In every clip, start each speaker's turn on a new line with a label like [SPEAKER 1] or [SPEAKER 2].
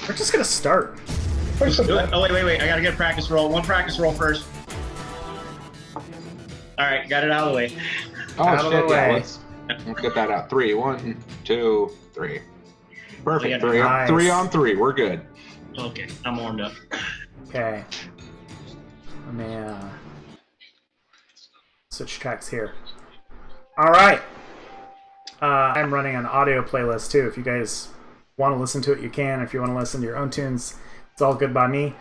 [SPEAKER 1] We're just gonna start.
[SPEAKER 2] Let's do it. Oh, wait. I gotta get a practice roll. One practice roll first. Alright, got it out of the way.
[SPEAKER 3] Oh,
[SPEAKER 1] Out of the
[SPEAKER 3] shit, yeah,
[SPEAKER 1] way.
[SPEAKER 3] let's get that out. 3, 1, 2, 3. Perfect.
[SPEAKER 2] Oh, yeah,
[SPEAKER 1] nice.
[SPEAKER 3] 3 on 3. We're good.
[SPEAKER 2] Okay, I'm warmed up.
[SPEAKER 1] Okay. Let me switch tracks here. Alright. I'm running an audio playlist too. If you guys want to listen to it, you can. If you want to listen to your own tunes, it's all good by me.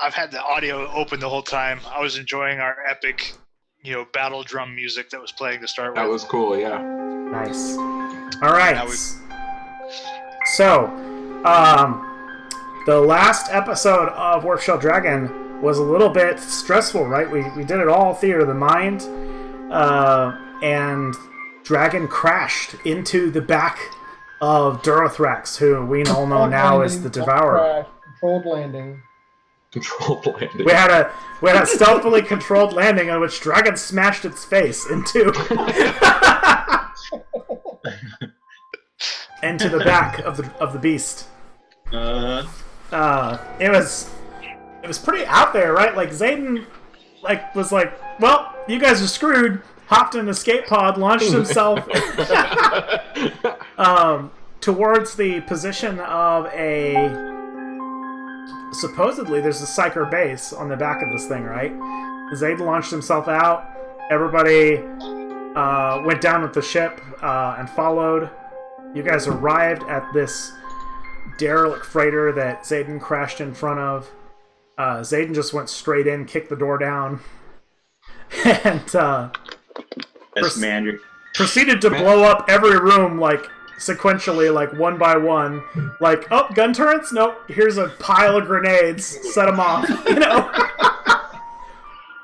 [SPEAKER 4] I've had the audio open the whole time. I was enjoying our epic, battle drum music that was playing to start with.
[SPEAKER 3] That was cool, yeah.
[SPEAKER 1] Nice. Alright.
[SPEAKER 4] Now
[SPEAKER 1] So, the last episode of Warpshell Dragon was a little bit stressful, right? We did it all theater of the mind, and Dragon crashed into the back of Durothrax, who we all know now as the Devourer.
[SPEAKER 5] Controlled landing.
[SPEAKER 3] Controlled landing.
[SPEAKER 1] We had a stealthily controlled landing on which Dragon smashed its face into into the back of the beast. It was pretty out there, right? Like Zayden was like, well, you guys are screwed. Hopped in an escape pod, launched himself towards the position of supposedly there's a Psyker base on the back of this thing, right? Zayden launched himself out. Everybody went down with the ship and followed. You guys arrived at this derelict freighter that Zayden crashed in front of. Zayden just went straight in, kicked the door down, and proceeded to blow up every room, like, sequentially, like, one by one. Like, oh, gun turrets? Nope. Here's a pile of grenades. Set them off,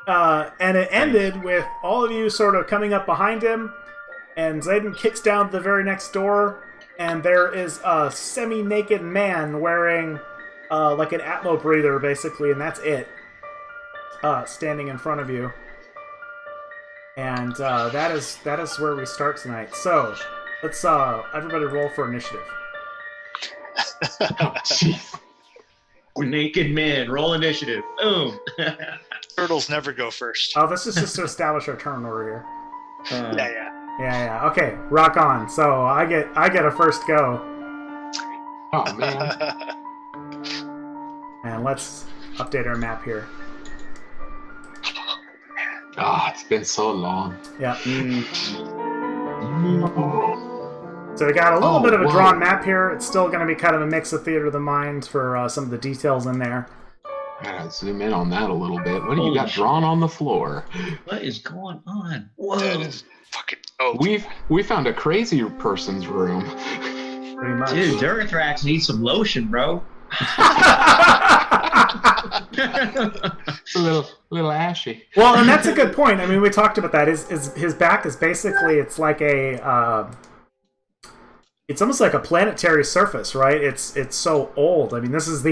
[SPEAKER 1] and it ended with all of you sort of coming up behind him, and Zayden kicks down the very next door, and there is a semi-naked man wearing, like an Atmo breather, basically, and that's it. Standing in front of you. And that is where we start tonight. So, let's everybody roll for initiative.
[SPEAKER 3] Jeez.
[SPEAKER 2] Naked man, roll initiative. Boom.
[SPEAKER 4] Turtles never go first.
[SPEAKER 1] Oh, this is just to establish our turn order here.
[SPEAKER 4] Yeah.
[SPEAKER 1] Okay, rock on. So I get a first go.
[SPEAKER 3] Oh, man.
[SPEAKER 1] And let's update our map here.
[SPEAKER 3] It's been so long.
[SPEAKER 1] Yeah. So we got a little bit of a drawn map here. It's still going to be kind of a mix of theater of the mind for some of the details in there.
[SPEAKER 3] I gotta zoom in on that a little bit. What do you got drawn on the floor?
[SPEAKER 2] What is going on? Whoa.
[SPEAKER 4] That is fucking... Oh.
[SPEAKER 3] We found a crazy person's room.
[SPEAKER 1] Pretty much.
[SPEAKER 2] Dude, Durothrax needs some lotion, bro.
[SPEAKER 3] It's a little ashy.
[SPEAKER 1] Well, and that's a good point. I mean, we talked about that. His back is basically, it's like it's almost like a planetary surface, right? It's so old. I mean, this is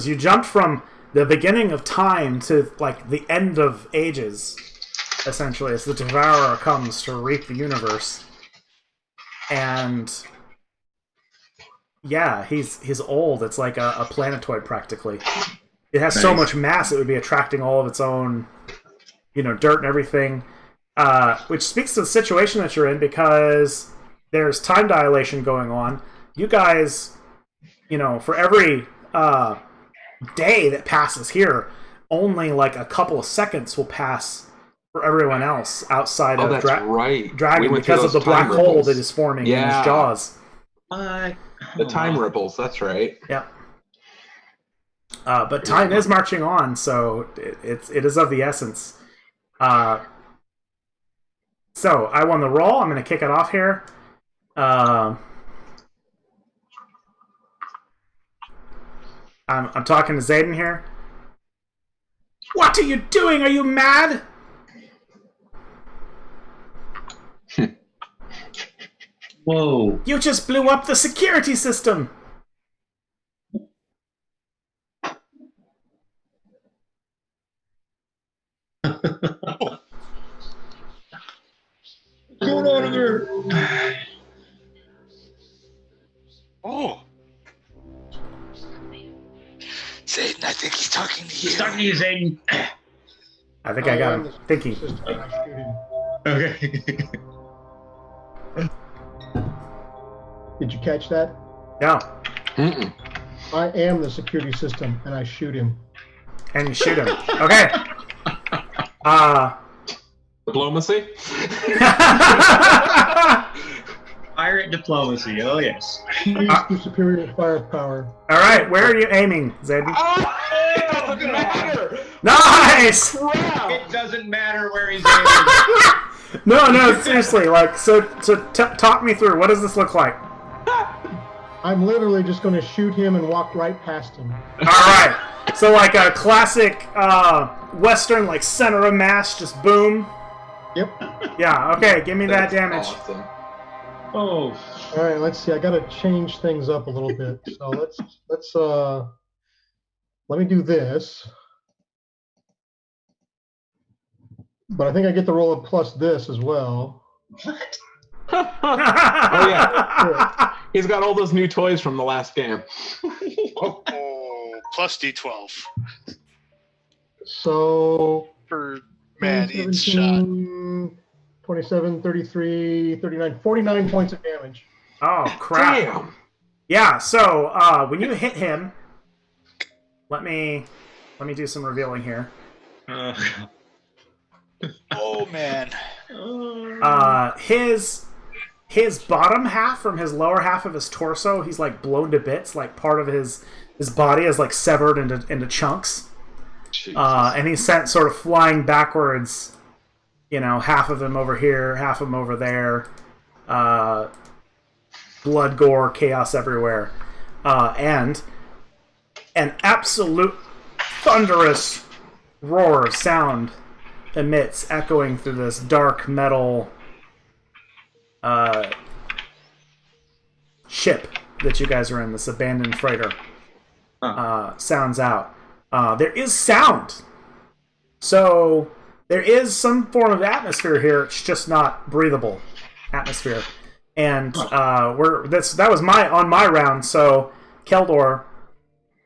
[SPEAKER 1] you jumped from the beginning of time to like the end of ages, essentially, as the Devourer comes to reap the universe. And yeah, he's old. It's like a planetoid practically. It has so much mass it would be attracting all of its own, dirt and everything. Which speaks to the situation that you're in, because there's time dilation going on. You guys, for every day that passes here, only like a couple of seconds will pass for everyone else outside of Dragon, because of the black hole that is forming in his jaws.
[SPEAKER 3] The time ripples, that's right.
[SPEAKER 1] Yeah. But time is marching on, so it is of the essence. So I won the roll. I'm going to kick it off here. I'm talking to Zayden here. What are you doing? Are you mad?
[SPEAKER 2] Whoa.
[SPEAKER 1] You just blew up the security system.
[SPEAKER 2] What's going on in there?
[SPEAKER 4] Oh. Zayden, I think he's talking to you.
[SPEAKER 2] He's talking to you, Zayden.
[SPEAKER 1] I think I got him thinking.
[SPEAKER 2] Okay.
[SPEAKER 5] Did you catch that?
[SPEAKER 1] No.
[SPEAKER 3] Mm-mm.
[SPEAKER 5] I am the security system, and I shoot him.
[SPEAKER 1] And you shoot him. Okay.
[SPEAKER 3] Diplomacy?
[SPEAKER 2] Pirate diplomacy. Oh, yes.
[SPEAKER 5] Use the superior firepower.
[SPEAKER 1] All right, where are you aiming, Zayden?
[SPEAKER 3] It doesn't matter!
[SPEAKER 1] Nice!
[SPEAKER 2] It doesn't matter where he's aiming.
[SPEAKER 1] No, seriously. Like, so talk me through. What does this look like?
[SPEAKER 5] I'm literally just going to shoot him and walk right past him.
[SPEAKER 1] All right. So like a classic Western, like center of mass, just boom.
[SPEAKER 5] Yep.
[SPEAKER 1] Yeah. Okay. Give me that damage.
[SPEAKER 3] Awesome.
[SPEAKER 2] Oh.
[SPEAKER 5] All right, let's see. I got to change things up a little bit. So let me do this. But I think I get to roll a plus this as well.
[SPEAKER 2] What?
[SPEAKER 3] Oh yeah. He's got all those new toys from the last game.
[SPEAKER 4] Oh, plus D12
[SPEAKER 5] So
[SPEAKER 4] for man each shot.
[SPEAKER 5] 17, 27, 33, 39, 49 points of damage.
[SPEAKER 1] Oh crap!
[SPEAKER 3] Damn.
[SPEAKER 1] Yeah. So when you hit him, let me do some revealing here.
[SPEAKER 4] Oh man.
[SPEAKER 1] His bottom half from his lower half of his torso, he's like blown to bits. Like part of his body is like severed into chunks. And he's sent sort of flying backwards. You know, half of him over here, half of him over there. Blood, gore, chaos everywhere. And an absolute thunderous roar of sound emits, echoing through this dark metal ship that you guys are in, this abandoned freighter. Sounds out. There is sound. So there is some form of atmosphere here. It's just not breathable atmosphere. And that was on my round. So Keldor,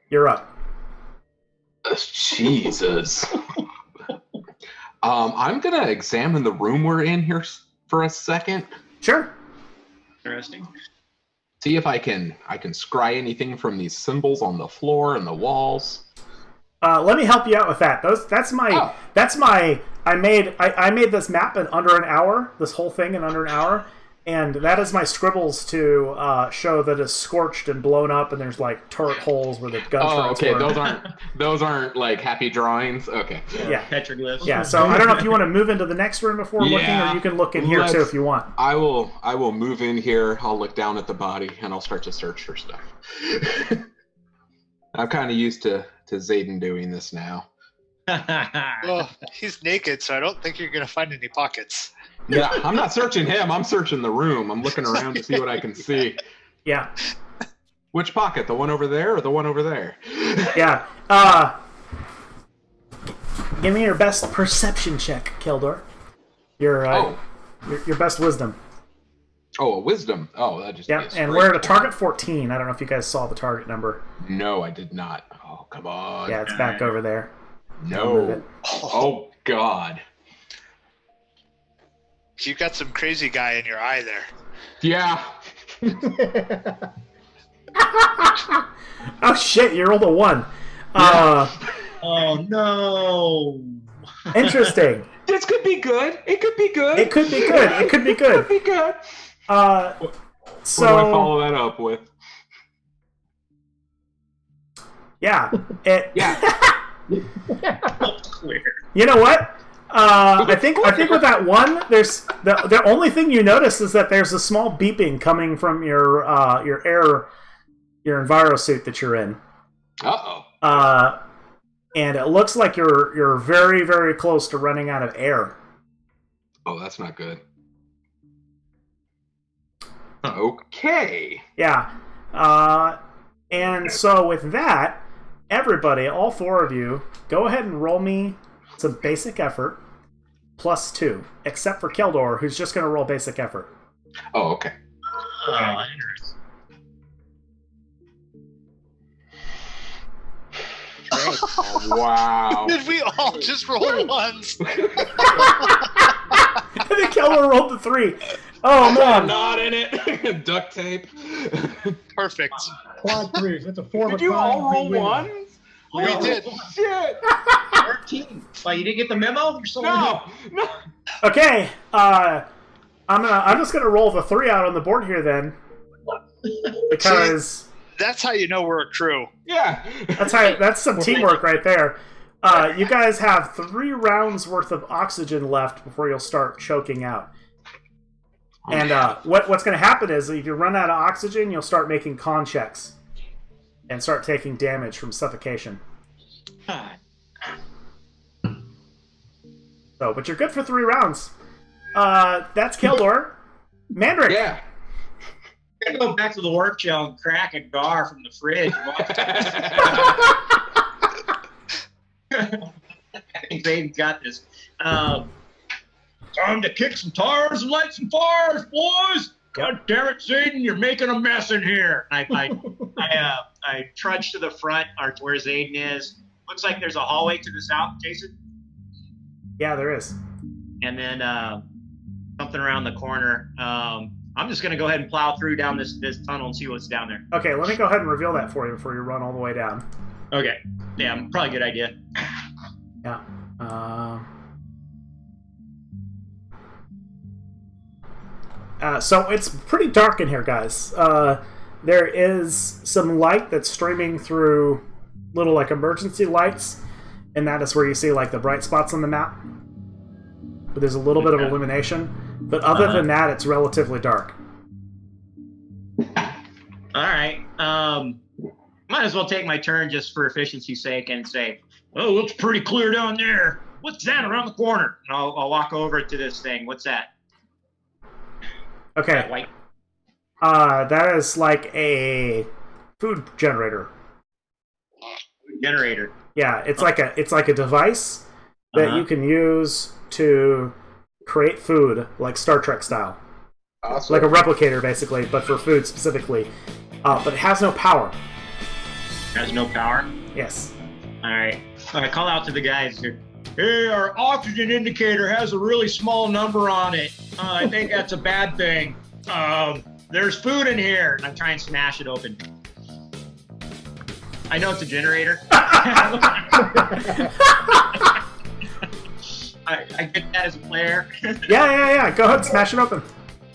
[SPEAKER 1] you're up.
[SPEAKER 3] Jesus. I'm gonna examine the room we're in here for a second.
[SPEAKER 1] Sure.
[SPEAKER 2] Interesting.
[SPEAKER 3] See if I can scry anything from these symbols on the floor and the walls.
[SPEAKER 1] Let me help you out with that. I made this map in under an hour. This whole thing in under an hour, and that is my scribbles to show that it's scorched and blown up, and there's like turret holes where the gun turrets were.
[SPEAKER 3] Those aren't like happy drawings. Okay.
[SPEAKER 1] Yeah.
[SPEAKER 2] Petroglyphs.
[SPEAKER 1] Yeah. So I don't know if you want to move into the next room before looking, or you can look in here too if you want.
[SPEAKER 3] I will move in here. I'll look down at the body and I'll start to search for stuff. I'm kind of used to Zayden doing this now.
[SPEAKER 4] Well, he's naked, so I don't think you're going to find any pockets.
[SPEAKER 3] Yeah, I'm not searching him. I'm searching the room. I'm looking around to see what I can see.
[SPEAKER 1] Yeah.
[SPEAKER 3] Which pocket? The one over there or the one over there?
[SPEAKER 1] Yeah. Give me your best perception check, Keldor. Your best wisdom.
[SPEAKER 3] Oh, a wisdom. Oh, that just
[SPEAKER 1] and we're at a target 14. I don't know if you guys saw the target number.
[SPEAKER 3] No, I did not. Oh, come on.
[SPEAKER 1] Yeah, it's back over there.
[SPEAKER 3] No. Oh, God.
[SPEAKER 4] You got some crazy guy in your eye there.
[SPEAKER 3] Yeah.
[SPEAKER 1] Oh shit! You rolled a 1.
[SPEAKER 2] Oh no.
[SPEAKER 1] Interesting.
[SPEAKER 3] This could be good. It could be good.
[SPEAKER 1] It could be good. It could be good.
[SPEAKER 3] It could be good.
[SPEAKER 1] So
[SPEAKER 3] what do I follow that up with?
[SPEAKER 1] Yeah.
[SPEAKER 2] Clear.
[SPEAKER 1] You know what? I think with that one, there's the only thing you notice is that there's a small beeping coming from your enviro suit that you're in.
[SPEAKER 3] Uh-oh.
[SPEAKER 1] And it looks like you're very, very close to running out of air.
[SPEAKER 3] Oh, that's not good. Okay.
[SPEAKER 1] Yeah. And so with that, everybody, all 4 of you, go ahead and roll me some basic effort +2, except for Keldor, who's just going to roll basic effort.
[SPEAKER 3] Oh, okay. Oh, wow.
[SPEAKER 4] Did we all just roll ones?
[SPEAKER 1] I think Kelmer rolled the 3. Oh man!
[SPEAKER 3] Not in it. Duct tape.
[SPEAKER 4] Perfect.
[SPEAKER 5] Quad 3s. That's a 4 of a
[SPEAKER 3] Did you
[SPEAKER 5] kind.
[SPEAKER 3] all roll
[SPEAKER 5] We win.
[SPEAKER 3] ones?
[SPEAKER 4] We did.
[SPEAKER 3] Shit.
[SPEAKER 2] 13. Well, you didn't get the memo? You're so
[SPEAKER 3] No.
[SPEAKER 1] Okay, I'm just gonna roll the 3 out on the board here then, because
[SPEAKER 4] That's how you know we're a crew.
[SPEAKER 3] Yeah.
[SPEAKER 1] that's some teamwork right there. You guys have 3 rounds worth of oxygen left before you'll start choking out. And what's going to happen is if you run out of oxygen, you'll start making con checks and start taking damage from suffocation. So, but you're good for 3 rounds. That's Keldor. Mandrake.
[SPEAKER 3] Yeah.
[SPEAKER 2] I'm gonna go back to the Warpshell and crack a gar from the fridge. I think they've got this. Time to kick some tires and light some fires, boys! God damn it, Zayden, you're making a mess in here. I trudge to the front, or to where Zayden is. Looks like there's a hallway to the south, Jason.
[SPEAKER 1] Yeah, there is.
[SPEAKER 2] And then something around the corner. I'm just gonna go ahead and plow through down this tunnel and see what's down there.
[SPEAKER 1] Okay, let me go ahead and reveal that for you before you run all the way down.
[SPEAKER 2] Okay. Yeah, probably a good idea.
[SPEAKER 1] Yeah. So it's pretty dark in here, guys. There is some light that's streaming through little like emergency lights, and that is where you see like the bright spots on the map. But there's a little bit of illumination. But other than that, it's relatively dark.
[SPEAKER 2] All right. Might as well take my turn just for efficiency's sake and say, "Oh, looks pretty clear down there. What's that around the corner?" And I'll walk over to this thing. What's that?
[SPEAKER 1] Okay.
[SPEAKER 2] That white.
[SPEAKER 1] That is like a food generator.
[SPEAKER 2] Generator.
[SPEAKER 1] Yeah, it's like a device that you can use to create food, like Star Trek style.
[SPEAKER 3] Awesome.
[SPEAKER 1] Like a replicator, basically, but for food specifically. But it has no power.
[SPEAKER 2] Has no power.
[SPEAKER 1] Yes.
[SPEAKER 2] All right. I call out to the guys here. Hey, our oxygen indicator has a really small number on it. I think that's a bad thing. There's food in here. And I try and smash it open. I know it's a generator. I get that as a player.
[SPEAKER 1] Yeah. Go ahead, smash it open.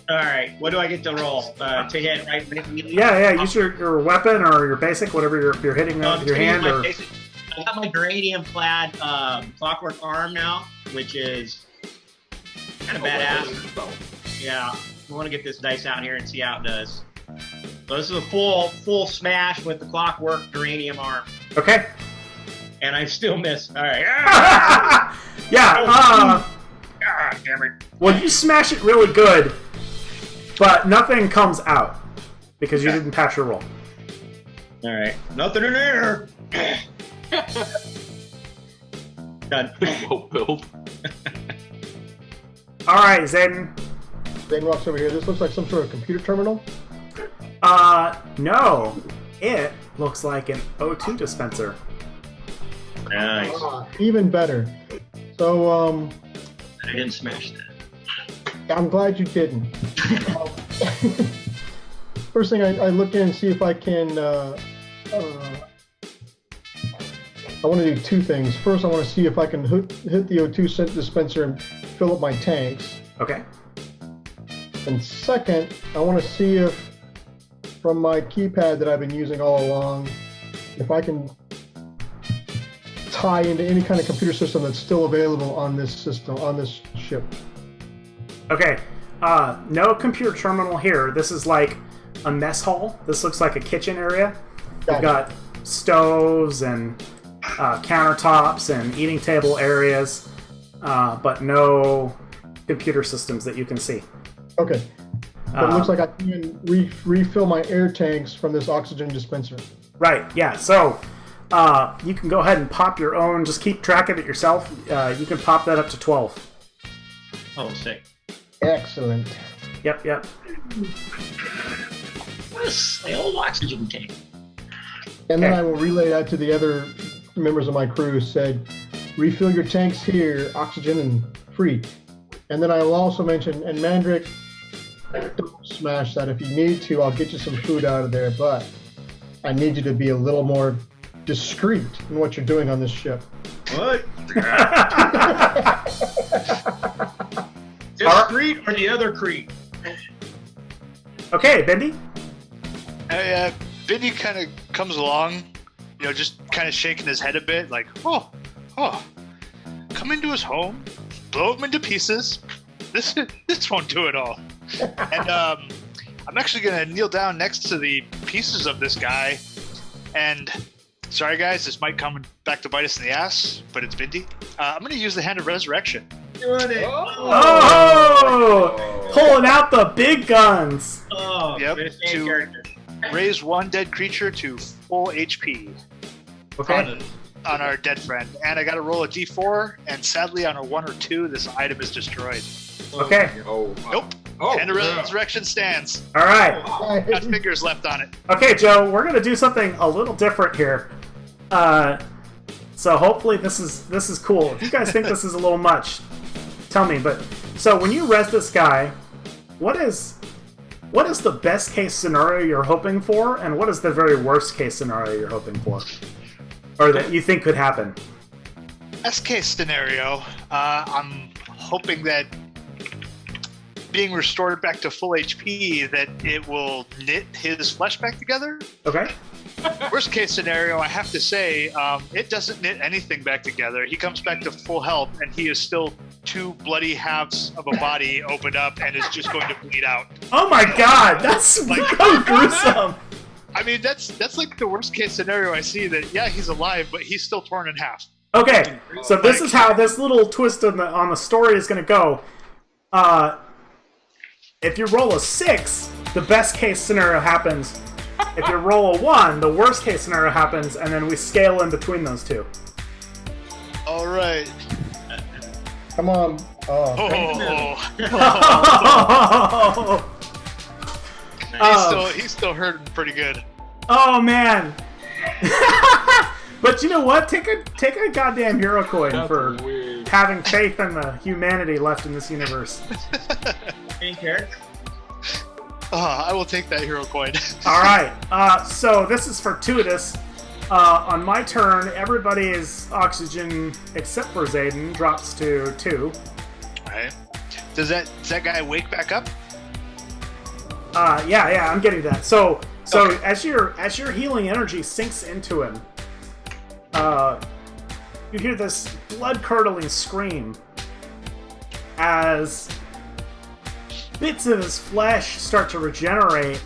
[SPEAKER 2] All right. What do I get to roll? To hit, right?
[SPEAKER 1] Yeah. Use your weapon or your basic, whatever you're hitting with your hand. Or...
[SPEAKER 2] I got my geranium-clad clockwork arm now, which is kind of badass. Yeah. I want to get this dice out here and see how it does. So this is a full smash with the clockwork geranium arm.
[SPEAKER 1] Okay.
[SPEAKER 2] And I still miss. All right.
[SPEAKER 1] Yeah.
[SPEAKER 2] God damn it.
[SPEAKER 1] Well, you smash it really good, but nothing comes out because you didn't pass your roll.
[SPEAKER 2] All right. Nothing in there. Done.
[SPEAKER 3] Well built.
[SPEAKER 1] All right, Zayden.
[SPEAKER 5] Zane walks over here. This looks like some sort of computer terminal.
[SPEAKER 1] No. It looks like an O2 dispenser.
[SPEAKER 2] Nice.
[SPEAKER 5] Even better. So,
[SPEAKER 2] I didn't smash that.
[SPEAKER 5] I'm glad you didn't. First thing, I look in and see if I can. I want to do 2 things. First, I want to see if I can hit the O2 dispenser and fill up my tanks.
[SPEAKER 1] Okay.
[SPEAKER 5] And second, I want to see if, from my keypad that I've been using all along, if I can tie into any kind of computer system that's still available on this system, on this ship.
[SPEAKER 1] Okay. No computer terminal here. This is like a mess hall. This looks like a kitchen area. We've got stoves and countertops and eating table areas, but no computer systems that you can see.
[SPEAKER 5] Okay. But it looks like I can refill my air tanks from this oxygen dispenser.
[SPEAKER 1] Right, yeah. So you can go ahead and pop your own. Just keep track of it yourself. You can pop that up to 12.
[SPEAKER 2] Oh, sick.
[SPEAKER 5] Excellent.
[SPEAKER 1] Yep.
[SPEAKER 2] What a old oxygen tank.
[SPEAKER 5] And then I will relay that to the other members of my crew said, refill your tanks here, oxygen and free. And then I will also mention, and Mandrick, don't smash that. If you need to, I'll get you some food out of there, but I need you to be a little more discreet in what you're doing on this ship.
[SPEAKER 2] What? This Crete or the other Crete?
[SPEAKER 1] Okay, Bendy.
[SPEAKER 4] Bendy kind of comes along, just kind of shaking his head a bit, like, oh, come into his home, blow him into pieces. This won't do it all. And I'm actually gonna kneel down next to the pieces of this guy, and sorry guys, this might come back to bite us in the ass, but it's Bendy. I'm gonna use the Hand of Resurrection.
[SPEAKER 2] Doing it.
[SPEAKER 1] Oh! Pulling out the big guns.
[SPEAKER 2] Oh,
[SPEAKER 4] Yep,
[SPEAKER 2] to character.
[SPEAKER 4] Raise one dead creature to full HP.
[SPEAKER 1] Okay.
[SPEAKER 4] On our dead friend. And I gotta roll a d4, and sadly on a 1 or 2, this item is destroyed.
[SPEAKER 1] Okay.
[SPEAKER 3] Oh.
[SPEAKER 4] Nope.
[SPEAKER 3] Oh.
[SPEAKER 4] Hand of Resurrection stands.
[SPEAKER 1] All right.
[SPEAKER 4] Got fingers left on it.
[SPEAKER 1] Okay, Joe, we're gonna do something a little different here. So hopefully this is cool. If you guys think this is a little much, tell me. But so when you res this guy, what is the best case scenario you're hoping for, and what is the very worst case scenario you're hoping for, or that you think could happen?
[SPEAKER 4] Best case scenario, I'm hoping that being restored back to full HP, that it will knit his flesh back together.
[SPEAKER 1] Okay.
[SPEAKER 4] Worst case scenario, I have to say, it doesn't knit anything back together. He comes back to full health, and he is still 2 bloody halves of a body opened up and is just going to bleed out.
[SPEAKER 1] Oh my God, that's like so gruesome.
[SPEAKER 4] I mean, that's like the worst case scenario I see. That he's alive, but he's still torn in half.
[SPEAKER 1] Okay, so this is how this little twist on the story is going to go. If you roll a 6, the best case scenario happens. If you roll a 1, the worst case scenario happens, and then we scale in between those two.
[SPEAKER 4] All right.
[SPEAKER 5] Come on.
[SPEAKER 4] He's still hurting pretty good.
[SPEAKER 1] Oh man. But you know what? Take a goddamn hero coin for having faith in the humanity left in this universe.
[SPEAKER 2] Main character.
[SPEAKER 4] I will take that hero coin.
[SPEAKER 1] All right. So this is fortuitous. On my turn, everybody's oxygen except for Zayden drops to 2.
[SPEAKER 4] All right. Does that guy wake back up?
[SPEAKER 1] Yeah, I'm getting that. So
[SPEAKER 4] Okay.
[SPEAKER 1] as your healing energy sinks into him, you hear this blood-curdling scream as bits of his flesh start to regenerate,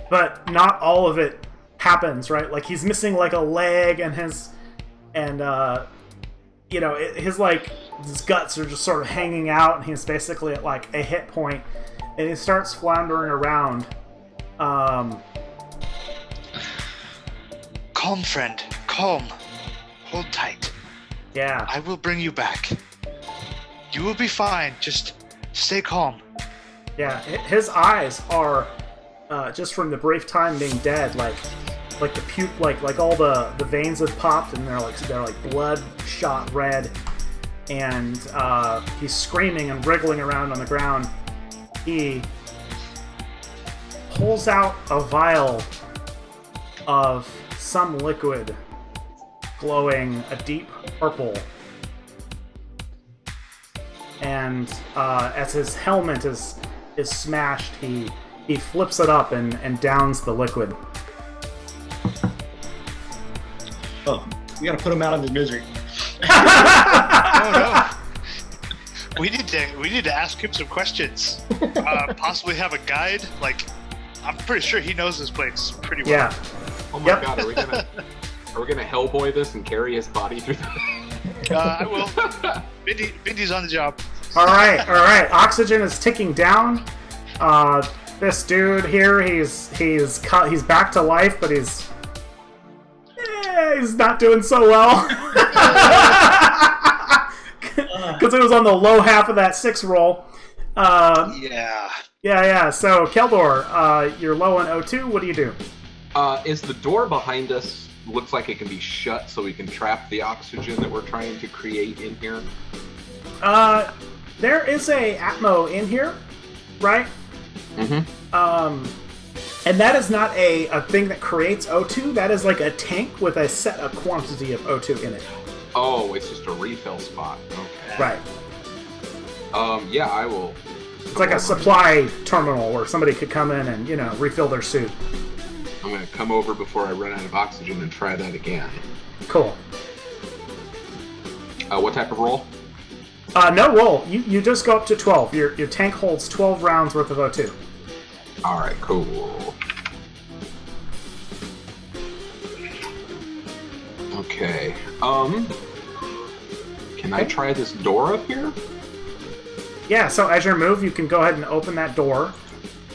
[SPEAKER 1] but not all of it happens, right? Like he's missing like a leg, and his guts are just sort of hanging out, and he's basically at like a hit point, and he starts floundering around.
[SPEAKER 4] Calm, friend. Calm. Hold tight.
[SPEAKER 1] Yeah.
[SPEAKER 4] I will bring you back. You will be fine. Just stay calm.
[SPEAKER 1] Yeah, his eyes are just from the brief time being dead, like the all the veins have popped, and they're like bloodshot red, and he's screaming and wriggling around on the ground. He pulls out a vial of some liquid glowing a deep purple, and as his helmet is smashed, he flips it up and downs the liquid.
[SPEAKER 2] Oh, we gotta put him out of his misery.
[SPEAKER 4] Oh no. We need to ask him some questions. Possibly have a guide. Like, I'm pretty sure he knows this place pretty well.
[SPEAKER 1] Yeah.
[SPEAKER 3] Oh my God, are we gonna Hellboy this and carry his body through the...
[SPEAKER 4] I will. Bindy's on the job.
[SPEAKER 1] All right. Oxygen is ticking down. This dude here, he's back to life, but he's not doing so well. Because it was on the low half of that 6 roll. Yeah. So Keldor, you're low on O2. What do you do?
[SPEAKER 3] Is the door behind us looks like it can be shut so we can trap the oxygen that we're trying to create in here?
[SPEAKER 1] There is a Atmo in here, right?
[SPEAKER 3] Mm-hmm.
[SPEAKER 1] And that is not a thing that creates O2. That is like a tank with a set a quantity of O2 in it.
[SPEAKER 3] Oh, it's just a refill spot. Okay.
[SPEAKER 1] Right.
[SPEAKER 3] Yeah, I will.
[SPEAKER 1] It's like a supply terminal where somebody could come in and, refill their suit.
[SPEAKER 3] I'm going to come over before I run out of oxygen and try that again.
[SPEAKER 1] Cool.
[SPEAKER 3] What type of roll?
[SPEAKER 1] No roll. You just go up to 12. Your tank holds 12 rounds worth of O2.
[SPEAKER 3] Alright, cool. Okay. Can I try this door up here?
[SPEAKER 1] Yeah, so as you move, you can go ahead and open that door.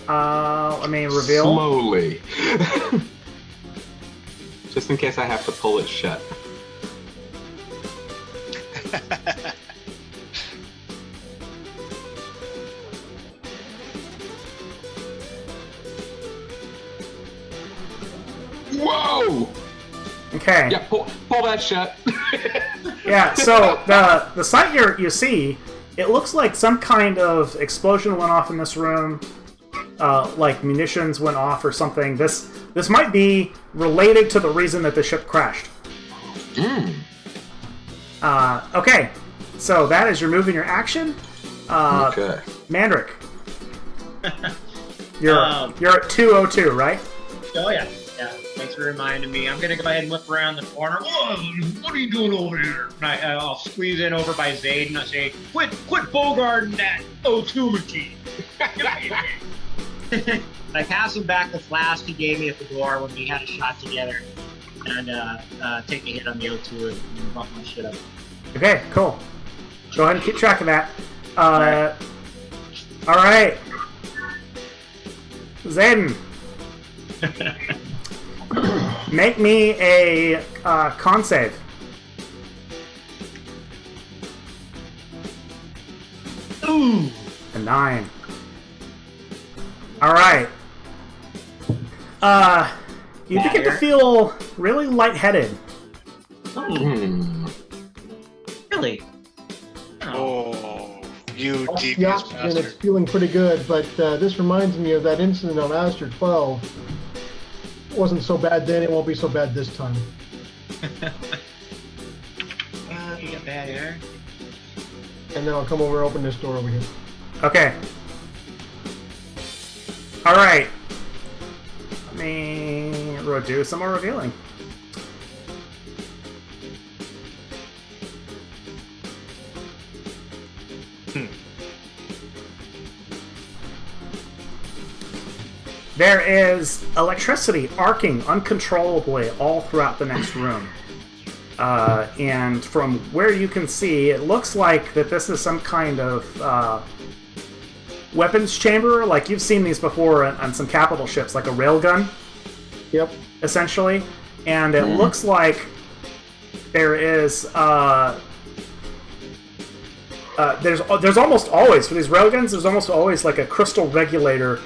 [SPEAKER 1] Let me reveal.
[SPEAKER 3] Slowly. Just in case I have to pull it shut. Whoa!
[SPEAKER 1] Okay.
[SPEAKER 3] Yeah, pull that shut.
[SPEAKER 1] Yeah, so the sight you see, it looks like some kind of explosion went off in this room, like munitions went off or something. This might be related to the reason that the ship crashed. Okay, so that is your move and your action.
[SPEAKER 3] Okay.
[SPEAKER 1] Mandrick, you're at 202, right?
[SPEAKER 2] Oh yeah. Yeah, thanks for reminding me. I'm gonna go ahead and look around the corner. Whoa, what are you doing over here? And I'll squeeze in over by Zayd and I say, quit bogarting that O2 machine. I pass him back the flask he gave me at the door when we had a shot together, and take a hit on the O2 and bump my shit up.
[SPEAKER 1] Okay, cool. Go ahead and keep track of that. All right, Zayden. Make me a con save.
[SPEAKER 2] Ooh!
[SPEAKER 1] A 9. Alright. You begin to feel really lightheaded.
[SPEAKER 2] Really?
[SPEAKER 4] Oh, you
[SPEAKER 5] Off the
[SPEAKER 4] devious
[SPEAKER 5] oxygen, it's
[SPEAKER 4] bastard.
[SPEAKER 5] feeling pretty good, but this reminds me of that incident on Aster 12. It wasn't so bad then, it won't be so bad this time.
[SPEAKER 2] You got bad air.
[SPEAKER 5] And then I'll come over and open this door over here.
[SPEAKER 1] Okay. Alright. Let me do some more revealing. There is electricity arcing uncontrollably all throughout the next room. And from where you can see, it looks like that this is some kind of weapons chamber. Like you've seen these before on some capital ships, like a railgun.
[SPEAKER 5] Yep.
[SPEAKER 1] Essentially. And it looks like there is... there's almost always, for these railguns, there's almost always like a crystal regulator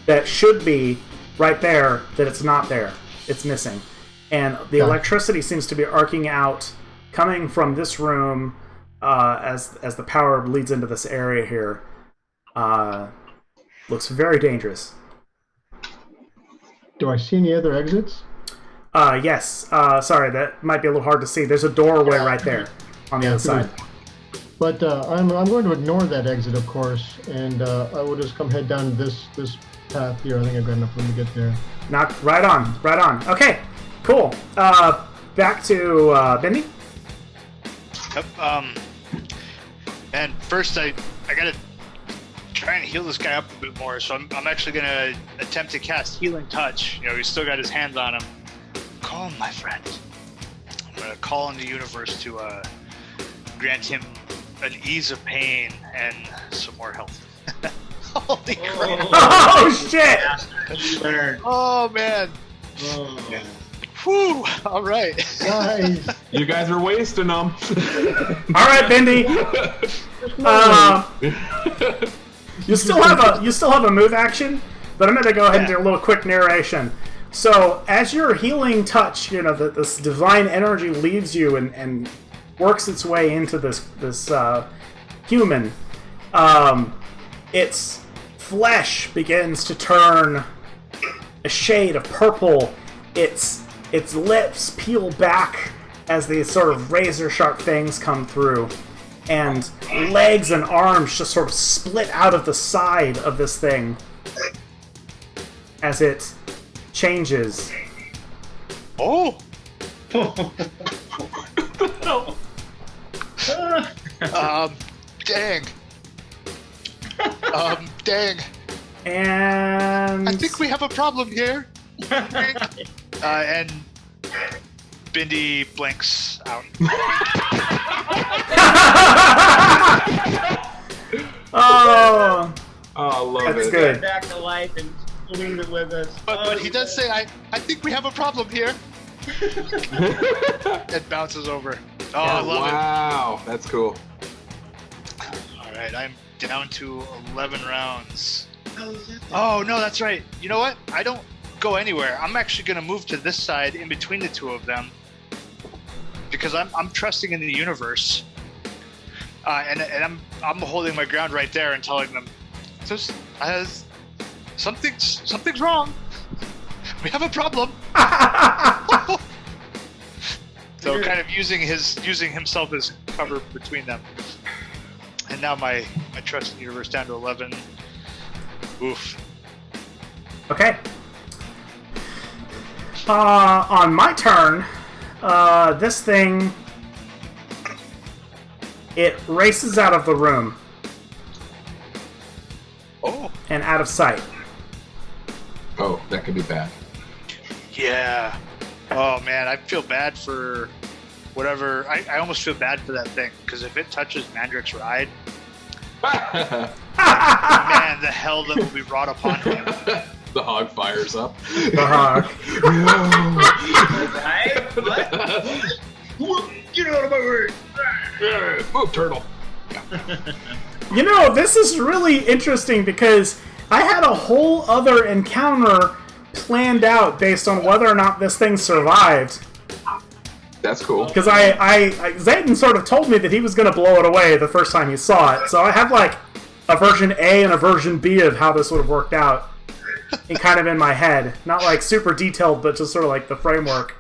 [SPEAKER 1] that should be right there, that it's not there. It's missing. And the electricity seems to be arcing out, coming from this room as the power leads into this area here. Looks very dangerous.
[SPEAKER 5] Do I see any other exits?
[SPEAKER 1] Yes. Sorry, that might be a little hard to see. There's a doorway right there on the other side.
[SPEAKER 5] But I'm going to ignore that exit, of course, and I will just come head down this path here. I think I've got enough room to get there.
[SPEAKER 1] Knock right on, right on. Okay, cool. Back to Bendy.
[SPEAKER 4] Yep. And first I gotta try and heal this guy up a bit more. So I'm actually gonna attempt to cast Healing Touch. You know, he's still got his hands on him. Calm, my friend. I'm gonna call on the universe to grant him an ease of pain and some more health. Holy crap!
[SPEAKER 1] Oh shit!
[SPEAKER 4] Oh man!
[SPEAKER 2] Oh.
[SPEAKER 4] Whew! All right.
[SPEAKER 5] Guys,
[SPEAKER 3] You guys are wasting them.
[SPEAKER 1] All right, Bendy. You still have a move action, but I'm going to go ahead and do a little quick narration. So as your healing touch, this divine energy leaves you and works its way into this human. Its flesh begins to turn a shade of purple. Its lips peel back as these sort of razor-sharp fangs come through. And legs and arms just sort of split out of the side of this thing as it changes.
[SPEAKER 4] Oh! Dang. Dang.
[SPEAKER 1] And
[SPEAKER 4] I think we have a problem here. And Bindi blinks out.
[SPEAKER 1] Oh,
[SPEAKER 3] I love
[SPEAKER 1] that's
[SPEAKER 3] it.
[SPEAKER 1] good.
[SPEAKER 2] Back to life and leave it with us.
[SPEAKER 4] But he does say, I think we have a problem here. It bounces over. Oh, I love
[SPEAKER 3] Wow, that's cool.
[SPEAKER 4] it. All right, I'm down to 11 rounds. Oh, no, that's right. You know what? I don't go anywhere. I'm actually going to move to this side in between the two of them because I'm trusting in the universe. And I'm holding my ground right there and telling them, something's wrong. We have a problem. So kind of using himself as cover between them. And now my trust in the universe down to 11. Oof.
[SPEAKER 1] Okay. On my turn, this thing, it races out of the room
[SPEAKER 4] Oh.
[SPEAKER 1] and out of sight.
[SPEAKER 3] Oh, that could be bad.
[SPEAKER 4] Yeah. Oh man, I feel bad for whatever. I almost feel bad for that thing because if it touches Mandrick's ride, man, the hell that will be brought upon him.
[SPEAKER 3] The hog fires up.
[SPEAKER 1] The hog.
[SPEAKER 2] Right? What? Get out of my way!
[SPEAKER 3] Move, turtle.
[SPEAKER 1] This is really interesting because I had a whole other encounter planned out based on whether or not this thing survived.
[SPEAKER 3] That's cool.
[SPEAKER 1] Because Zayden sort of told me that he was going to blow it away the first time he saw it. So I have like a version A and a version B of how this would have worked out kind of in my head. Not like super detailed, but just sort of like the framework.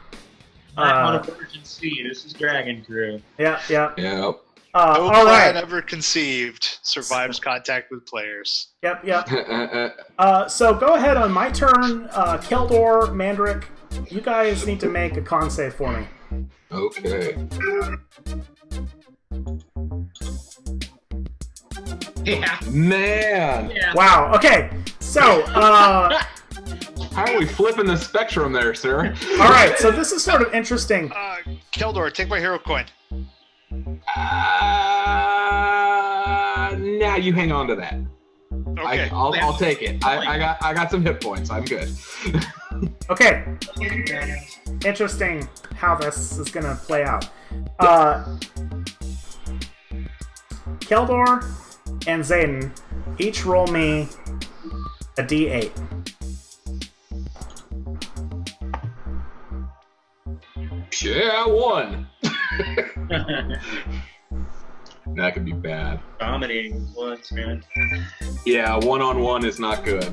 [SPEAKER 2] I'm on a version C. This is Dragon Crew.
[SPEAKER 1] Yeah.
[SPEAKER 3] Yep.
[SPEAKER 4] No
[SPEAKER 1] All
[SPEAKER 4] plan
[SPEAKER 1] right.
[SPEAKER 4] ever conceived survives contact with players.
[SPEAKER 1] Yep. So go ahead on my turn. Keldor, Mandrick, you guys need to make a con save for me.
[SPEAKER 3] Okay.
[SPEAKER 2] Yeah.
[SPEAKER 3] Man,
[SPEAKER 2] Yeah.
[SPEAKER 1] Wow. Okay. So,
[SPEAKER 3] how are we flipping the spectrum there, sir?
[SPEAKER 1] all right. So this is sort of interesting.
[SPEAKER 4] Keldor, take my hero coin.
[SPEAKER 3] Now you hang on to that.
[SPEAKER 4] Okay.
[SPEAKER 3] I'll take it. I got some hit points. I'm good.
[SPEAKER 1] Okay. Interesting how this is gonna play out. Keldor and Zayden each roll me a d8.
[SPEAKER 3] Yeah, I won. That could be bad.
[SPEAKER 2] Dominating once, man.
[SPEAKER 3] Yeah, one-on-one is not good.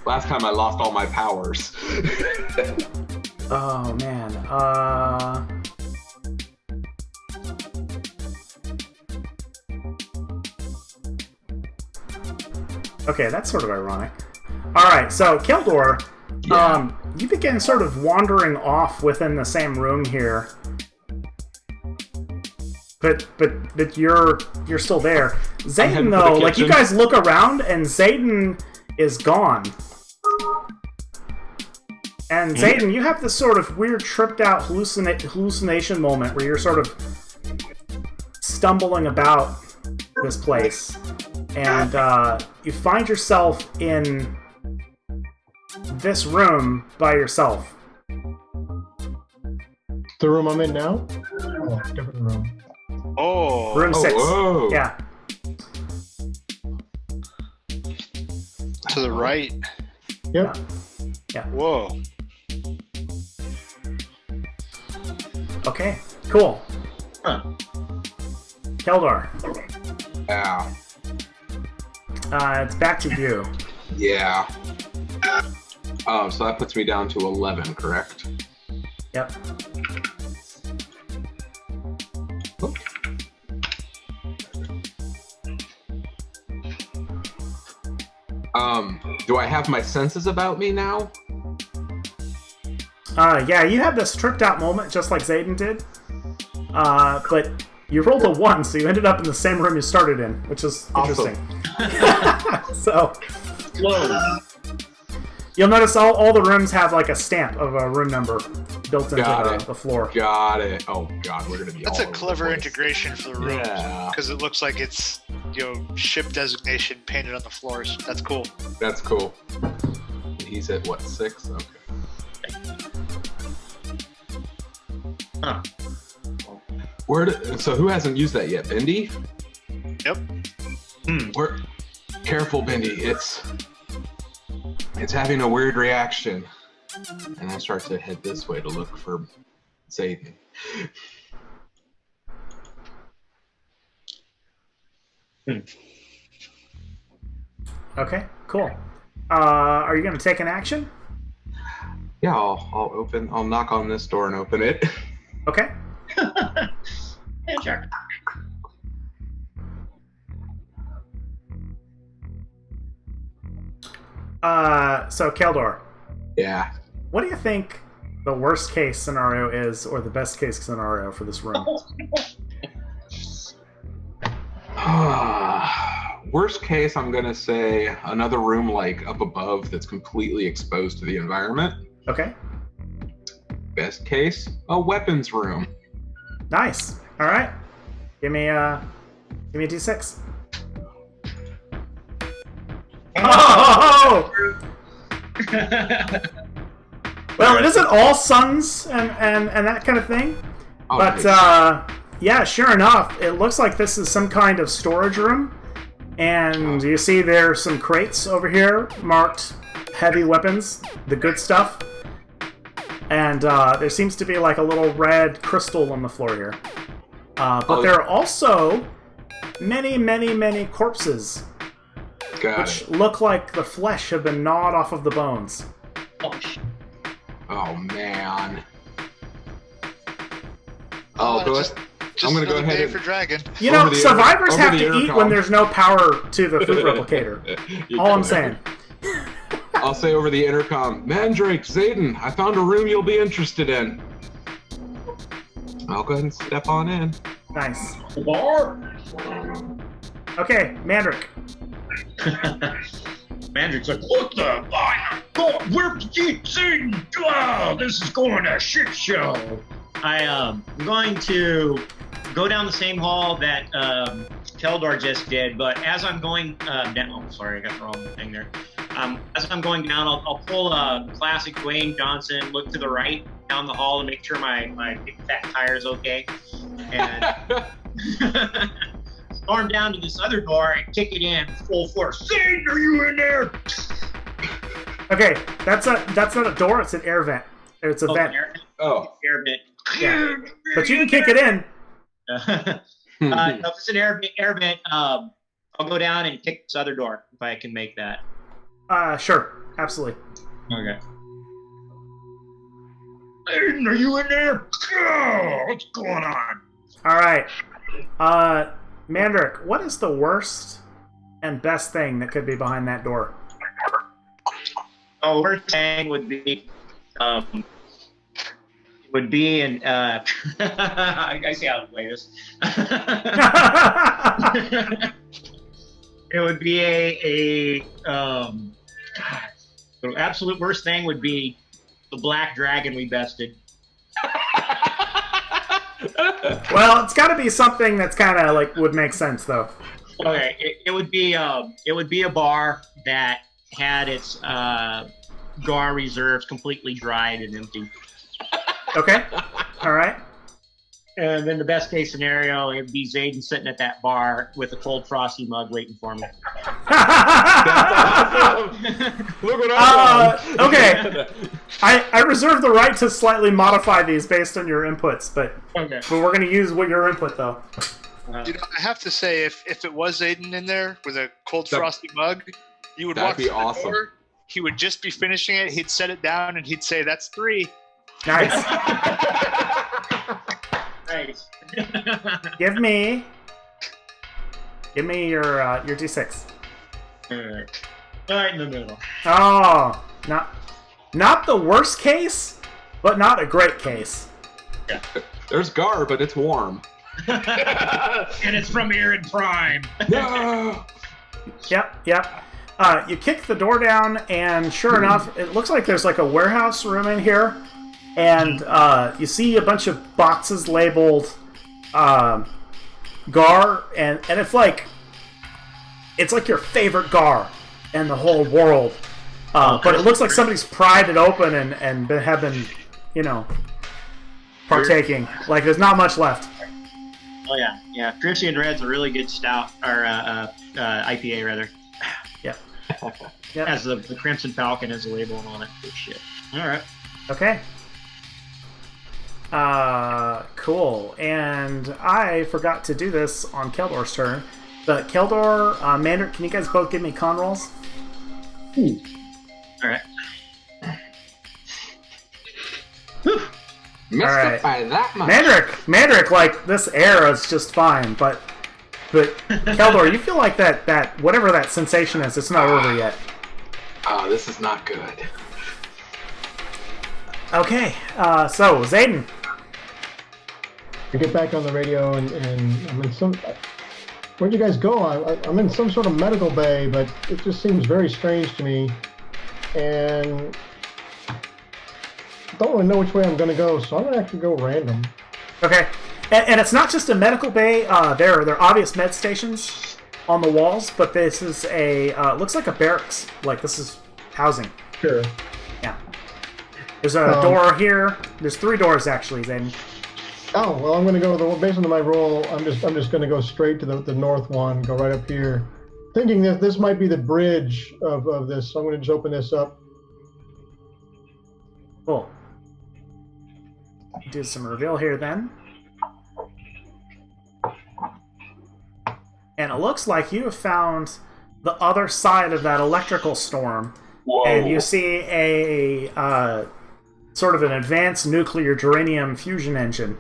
[SPEAKER 3] Last time I lost all my powers.
[SPEAKER 1] Oh man. Okay, that's sort of ironic. Alright, so Keldor, you begin sort of wandering off within the same room here. But you're still there. Zayden
[SPEAKER 3] heading for
[SPEAKER 1] though,
[SPEAKER 3] the
[SPEAKER 1] like you
[SPEAKER 3] kitchen.
[SPEAKER 1] guys look around and Zayden is gone. And Zayden, you have this sort of weird tripped out hallucination moment where you're sort of stumbling about this place. And you find yourself in this room by yourself.
[SPEAKER 5] The room I'm in now? Oh, different room.
[SPEAKER 4] Oh.
[SPEAKER 1] Room 6.
[SPEAKER 3] whoa.
[SPEAKER 1] Yeah.
[SPEAKER 4] To the right.
[SPEAKER 5] Yep.
[SPEAKER 4] Whoa.
[SPEAKER 1] Okay, cool.
[SPEAKER 2] Huh.
[SPEAKER 1] Keldar,
[SPEAKER 3] Yeah.
[SPEAKER 1] it's back to you.
[SPEAKER 3] Yeah. So that puts me down to 11, correct?
[SPEAKER 1] Yep.
[SPEAKER 3] Do I have my senses about me now?
[SPEAKER 1] Yeah, you had this tripped out moment just like Zayden did. But you rolled a 1, so you ended up in the same room you started in, which is
[SPEAKER 3] Awesome.
[SPEAKER 1] interesting. So,
[SPEAKER 2] Whoa.
[SPEAKER 1] you'll notice all the rooms have like a stamp of a room number built into the floor.
[SPEAKER 3] Got it. Oh god, we're gonna be.
[SPEAKER 4] That's
[SPEAKER 3] all
[SPEAKER 4] a
[SPEAKER 3] over the
[SPEAKER 4] clever
[SPEAKER 3] place.
[SPEAKER 4] integration for the rooms.
[SPEAKER 3] Yeah.
[SPEAKER 4] Because it looks like it's, ship designation painted on the floors. That's cool.
[SPEAKER 3] That's cool. He's at what, 6? Okay.
[SPEAKER 2] Huh.
[SPEAKER 3] So who hasn't used that yet? Bendy?
[SPEAKER 4] Yep.
[SPEAKER 3] Careful, Bendy. It's having a weird reaction. And I start to head this way to look for Zayden.
[SPEAKER 1] Okay, cool. Are you going to take an action?
[SPEAKER 3] Yeah, I'll knock on this door and open it.
[SPEAKER 1] Okay.
[SPEAKER 2] Yeah, sure.
[SPEAKER 1] So Keldor,
[SPEAKER 3] Yeah.
[SPEAKER 1] what do you think the worst case scenario is, or the best case scenario for this room?
[SPEAKER 3] Worst case, I'm gonna say another room like up above that's completely exposed to the environment.
[SPEAKER 1] Okay.
[SPEAKER 3] Best case, a weapons room.
[SPEAKER 1] Nice. All right. Give me a d6. Oh! Well, it isn't all suns and that kind of thing,
[SPEAKER 3] Oh,
[SPEAKER 1] but
[SPEAKER 3] nice.
[SPEAKER 1] yeah, sure enough, it looks like this is some kind of storage room, and you see there's some crates over here marked heavy weapons, the good stuff, and there seems to be like a little red crystal on the floor here. But there are also many corpses,
[SPEAKER 3] Got
[SPEAKER 1] which
[SPEAKER 3] it.
[SPEAKER 1] look like the flesh have been gnawed off of the bones.
[SPEAKER 3] Oh man.
[SPEAKER 4] Oh,
[SPEAKER 3] Go
[SPEAKER 4] just
[SPEAKER 3] ahead. I'm gonna go
[SPEAKER 4] another
[SPEAKER 3] ahead
[SPEAKER 4] day
[SPEAKER 3] and
[SPEAKER 4] for Dragon.
[SPEAKER 1] You know,
[SPEAKER 3] Over the
[SPEAKER 1] survivors
[SPEAKER 3] over
[SPEAKER 1] have
[SPEAKER 3] the
[SPEAKER 1] to eat
[SPEAKER 3] intercom.
[SPEAKER 1] when there's no power to the food replicator.
[SPEAKER 3] You're
[SPEAKER 1] All I'm
[SPEAKER 3] clever.
[SPEAKER 1] saying.
[SPEAKER 3] I'll say over the intercom, Mandrake, Zayden, I found a room you'll be interested in. I'll go ahead and step on in.
[SPEAKER 1] Nice.
[SPEAKER 2] Bar?
[SPEAKER 1] Okay, Mandrick.
[SPEAKER 2] Mandrick's like, what the? God, where did you oh, this is going to shit show. I'm going to go down the same hall that Keldar just did, but as I'm going down, oh, sorry, I got the wrong thing there. As I'm going down, I'll pull a classic Dwayne Johnson, look to the right down the hall and make sure my big fat tire is okay, and storm down to this other door and kick it in full force. Zayden, are you in there?
[SPEAKER 1] Okay, that's not a door, it's an air vent. It's a vent.
[SPEAKER 2] Air vent.
[SPEAKER 1] Yeah. But you can kick it in.
[SPEAKER 2] No, if it's an air vent, I'll go down and kick this other door if I can make that.
[SPEAKER 1] Sure, absolutely.
[SPEAKER 2] Okay. Zayden, are you in there? Oh, what's going on?
[SPEAKER 1] All right. Mandrick, what is the worst and best thing that could be behind that door?
[SPEAKER 2] Oh, worst thing would be, in, I see how to play this. It would be the absolute worst thing would be the black dragon we bested.
[SPEAKER 1] Well, it's got to be something that's kind of like would make sense, though.
[SPEAKER 2] Okay, it would be a bar that had its gar reserves completely dried and empty.
[SPEAKER 1] Okay. All right.
[SPEAKER 2] And then the best case scenario, it'd be Zayden sitting at that bar with a cold frosty mug waiting for me.
[SPEAKER 3] awesome. Look what I found.
[SPEAKER 1] Okay. I reserve the right to slightly modify these based on your inputs, but we're going to use what your input though.
[SPEAKER 4] You know, I have to say, if it was Aiden in there with a cold frosty mug, you would walk
[SPEAKER 3] That'd be
[SPEAKER 4] through the
[SPEAKER 3] awesome.
[SPEAKER 4] door. He would just be finishing it. He'd set it down and he'd say, "That's 3."
[SPEAKER 1] Nice.
[SPEAKER 2] Nice.
[SPEAKER 1] Give me your D6.
[SPEAKER 2] Right in the middle.
[SPEAKER 1] Oh, not the worst case, but not a great case.
[SPEAKER 3] There's Gar, but it's warm.
[SPEAKER 2] And it's from Aaron Prime.
[SPEAKER 3] No.
[SPEAKER 1] Yep. You kick the door down, and sure enough, it looks like there's like a warehouse room in here, and you see a bunch of boxes labeled Gar, and it's like your favorite Gar in the whole world. But it looks like somebody's pried it open and have been, partaking. Like there's not much left.
[SPEAKER 2] Oh yeah. Christian Red's a really good stout, or IPA rather.
[SPEAKER 1] Yep.
[SPEAKER 2] Has the Crimson Falcon as a label and all that good shit. All right.
[SPEAKER 1] Okay. Cool. And I forgot to do this on Keldor's turn. But Keldor, Mandarin, can you guys both give me con rolls?
[SPEAKER 2] All right.
[SPEAKER 3] Messed up by that much.
[SPEAKER 1] Mandrick, like this air is just fine, but Keldor, you feel like that whatever that sensation is, it's not over yet.
[SPEAKER 3] Oh, this is not good.
[SPEAKER 1] Okay, so Zayden.
[SPEAKER 5] I get back on the radio and I'm in some. Where'd you guys go? I'm in some sort of medical bay, but it just seems very strange to me, and don't really know which way I'm going to go, so I'm going to actually go random.
[SPEAKER 1] Okay, and it's not just a medical bay. There are obvious med stations on the walls, but this is looks like a barracks. Like this is housing.
[SPEAKER 5] Sure.
[SPEAKER 1] Yeah. There's a door here. There's 3 doors actually, Zayden.
[SPEAKER 5] Oh well, I'm going to go based on my roll. I'm just going to go straight to the north one. Go right up here, thinking that this might be the bridge of this. So I'm going to just open this up.
[SPEAKER 1] Cool. Do some reveal here then. And it looks like you have found the other side of that electrical storm.
[SPEAKER 3] Whoa.
[SPEAKER 1] And you see a sort of an advanced nuclear geranium fusion engine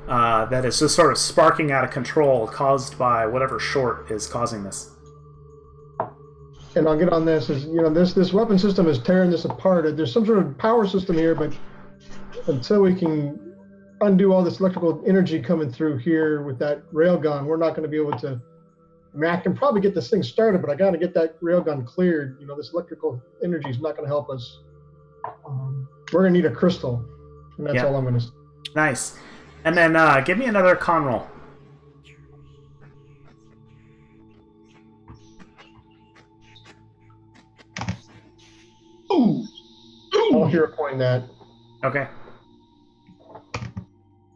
[SPEAKER 1] that is just sort of sparking out of control, caused by whatever short is causing this.
[SPEAKER 5] And I'll get on this. This weapon system is tearing this apart. There's some sort of power system here, but until we can undo all this electrical energy coming through here with that railgun, we're not going to be able to. I mean, I can probably get this thing started, but I got to get that railgun cleared. This electrical energy is not going to help us. We're going to need a crystal, and that's all I'm going to.
[SPEAKER 1] Nice. And then give me another con roll.
[SPEAKER 5] Ooh. I'll hero point that.
[SPEAKER 1] Okay.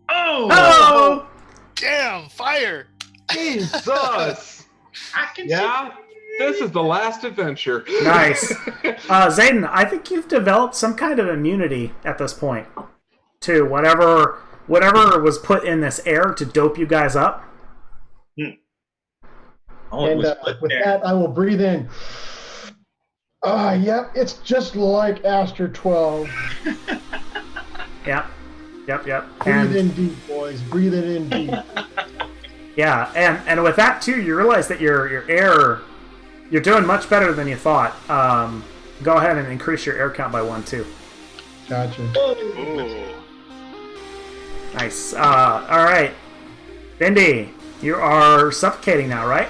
[SPEAKER 2] Oh!
[SPEAKER 4] Damn, fire!
[SPEAKER 3] Jesus!
[SPEAKER 2] I can
[SPEAKER 3] Yeah? This is the last adventure.
[SPEAKER 1] Nice. Zayden, I think you've developed some kind of immunity at this point to whatever was put in this air to dope you guys up.
[SPEAKER 2] Oh,
[SPEAKER 5] And with that, I will breathe in. It's just like Aster 12.
[SPEAKER 1] Yep.
[SPEAKER 5] Breathe in deep, boys. Breathe it in deep.
[SPEAKER 1] Yeah, and with that too, you realize that your air, you're doing much better than you thought. Go ahead and increase your air count by 1 too.
[SPEAKER 5] Gotcha.
[SPEAKER 4] Ooh.
[SPEAKER 1] Nice. All right, Bindi, you are suffocating now, right?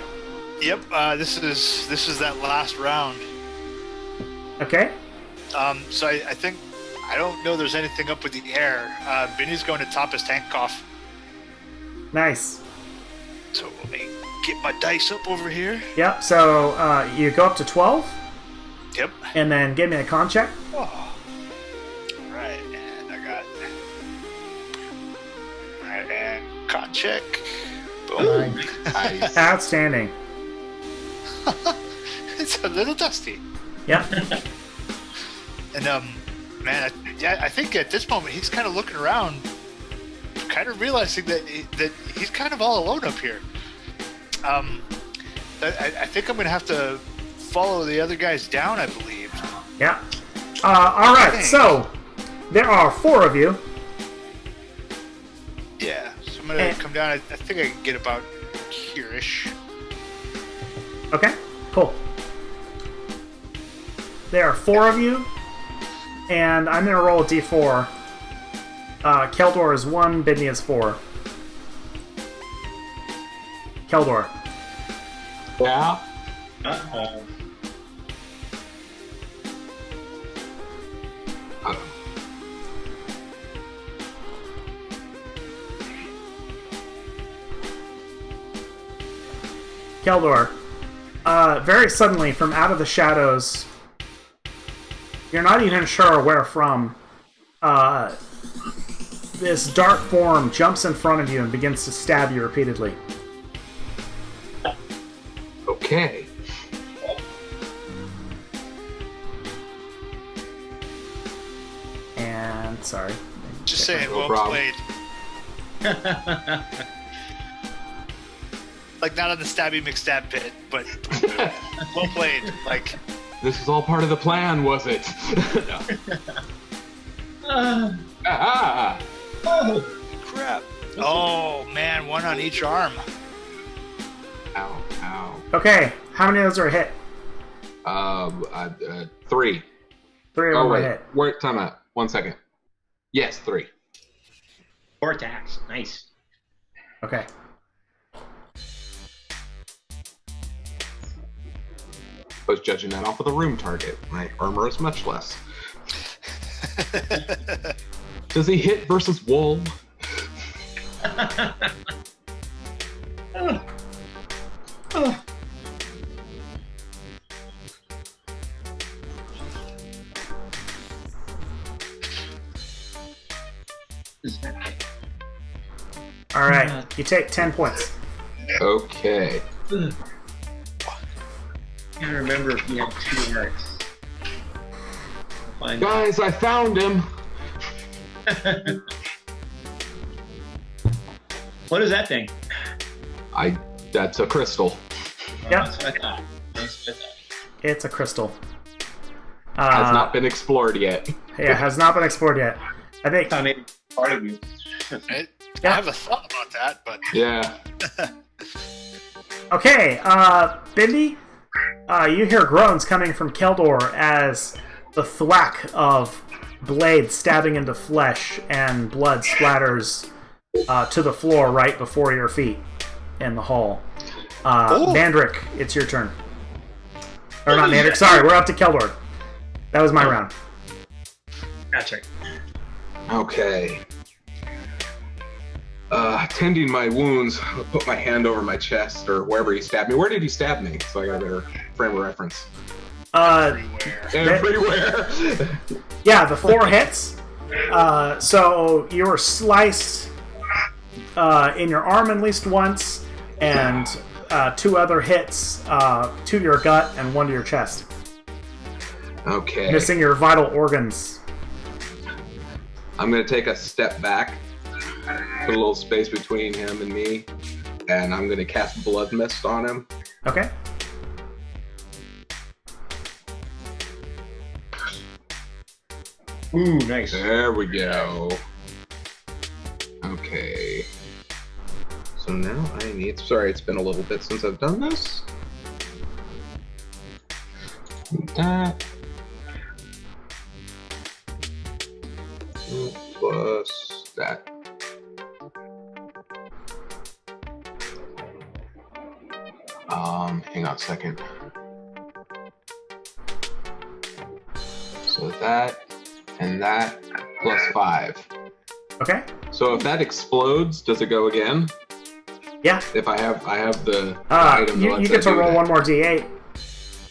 [SPEAKER 4] Yep. This is that last round.
[SPEAKER 1] Okay.
[SPEAKER 4] So I think I don't know. There's anything up with the air. Benny's going to top his tank off.
[SPEAKER 1] Nice.
[SPEAKER 4] So let me get my dice up over here.
[SPEAKER 1] Yep. So you go up to 12.
[SPEAKER 4] Yep.
[SPEAKER 1] And then give me a con check.
[SPEAKER 4] Oh. Alright, and I got. Alright, and con check. Boom.
[SPEAKER 3] Nice.
[SPEAKER 1] Outstanding.
[SPEAKER 4] a little dusty.
[SPEAKER 1] Yeah.
[SPEAKER 4] And man, I think at this moment he's kind of looking around, kind of realizing that he's kind of all alone up here. I think I'm gonna have to follow the other guys down, I believe.
[SPEAKER 1] Yeah. All right. So there are 4 of you.
[SPEAKER 4] Yeah. So I'm gonna come down. I think I can get about here-ish.
[SPEAKER 1] Okay. Cool. There are 4 of you, and I'm gonna roll a d4. Keldor is 1, Bidney is 4. Keldor.
[SPEAKER 3] Yeah.
[SPEAKER 2] Uh-oh.
[SPEAKER 1] Keldor. Very suddenly, from out of the shadows, you're not even sure where from, this dark form jumps in front of you and begins to stab you repeatedly.
[SPEAKER 3] Okay.
[SPEAKER 1] And, sorry.
[SPEAKER 4] Just saying,
[SPEAKER 3] No
[SPEAKER 4] well
[SPEAKER 3] problem.
[SPEAKER 4] played. Like, not on the stabby McStab pit, but well played. Like,
[SPEAKER 3] This is all part of the plan, was it? Ah!
[SPEAKER 4] crap. Oh, man, 1 on each arm.
[SPEAKER 3] Ow! Ow!
[SPEAKER 1] Okay, how many of those are a hit?
[SPEAKER 3] 3.
[SPEAKER 1] 3 of
[SPEAKER 3] Oh
[SPEAKER 1] them are a
[SPEAKER 3] wait,
[SPEAKER 1] hit.
[SPEAKER 3] wait, time out. 1 second. Yes, 3.
[SPEAKER 2] 4 attacks. Nice.
[SPEAKER 1] Okay.
[SPEAKER 3] I was judging that off of the room target. My armor is much less. Does he hit versus wool?
[SPEAKER 1] All right, you take 10 points.
[SPEAKER 3] Okay.
[SPEAKER 2] I can't remember if he had 2 hearts. Find
[SPEAKER 3] Guys, I found him.
[SPEAKER 2] What is that thing?
[SPEAKER 3] That's a crystal.
[SPEAKER 1] Yep.
[SPEAKER 2] That's what I thought. That's what I thought.
[SPEAKER 1] It's a crystal.
[SPEAKER 3] Has not been explored yet.
[SPEAKER 1] Yeah, has not been explored yet. I think.
[SPEAKER 2] I thought maybe part of you.
[SPEAKER 4] I
[SPEAKER 1] Yeah.
[SPEAKER 4] have a thought about that, but
[SPEAKER 3] Yeah.
[SPEAKER 1] Okay, Bindi, you hear groans coming from Keldor as the thwack of blades stabbing into flesh and blood splatters to the floor right before your feet in the hall. Mandrick, it's your turn. Or not Mandrick, sorry, we're up to Keldor. That was my round.
[SPEAKER 2] Gotcha.
[SPEAKER 3] Okay. Tending my wounds, I'll put my hand over my chest or wherever he stabbed me. Where did he stab me? So I got a better frame of reference.
[SPEAKER 4] everywhere.
[SPEAKER 3] Everywhere.
[SPEAKER 1] Yeah, the 4 hits. So you were sliced in your arm at least once, and 2 other hits, 2 to your gut and 1 to your chest.
[SPEAKER 3] Okay.
[SPEAKER 1] Missing your vital organs.
[SPEAKER 3] I'm going to take a step back, put a little space between him and me, and I'm going to cast Blood Mist on him.
[SPEAKER 1] Okay.
[SPEAKER 2] Ooh, nice.
[SPEAKER 3] There we go. Okay. So now I need... Sorry, it's been a little bit since I've done this. That. Plus that. Hang on a second. So that and that plus 5.
[SPEAKER 1] Okay.
[SPEAKER 3] So if that explodes, does it go again?
[SPEAKER 1] Yeah.
[SPEAKER 3] If I have the item,
[SPEAKER 1] You get to roll 1 more d8,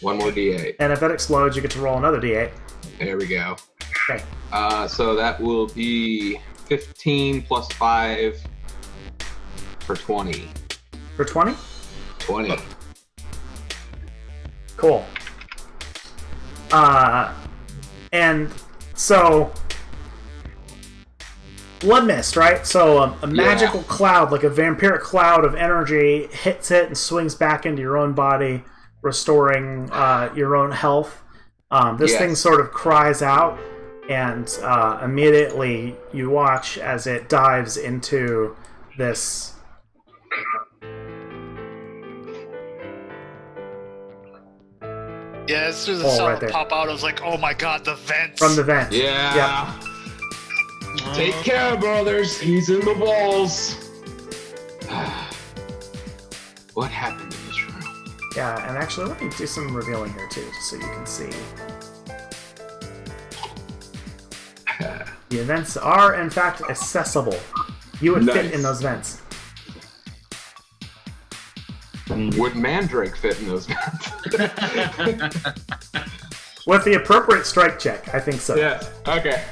[SPEAKER 3] One more d8.
[SPEAKER 1] and if that explodes, you get to roll another d8.
[SPEAKER 3] There we go.
[SPEAKER 1] Okay.
[SPEAKER 3] So that will be 15 plus 5 for 20.
[SPEAKER 1] For 20?
[SPEAKER 3] 20.
[SPEAKER 1] Cool. And so, blood mist, right? So a magical cloud, like a vampiric cloud of energy, hits it and swings back into your own body, restoring your own health. This thing sort of cries out, and immediately you watch as it dives into this.
[SPEAKER 4] Yeah, as soon as I saw it pop out, I was like, oh my god, the vents.
[SPEAKER 1] From the vent.
[SPEAKER 3] Yeah.
[SPEAKER 1] Yep.
[SPEAKER 3] Take care, brothers. He's in the walls. What happened in this room?
[SPEAKER 1] Yeah, and actually, let me do some revealing here too, just so you can see. The vents are, in fact, accessible. You would fit in those vents.
[SPEAKER 3] Would Mandrake fit in those vents?
[SPEAKER 1] With the appropriate strike check, I think so.
[SPEAKER 3] Yeah. Okay.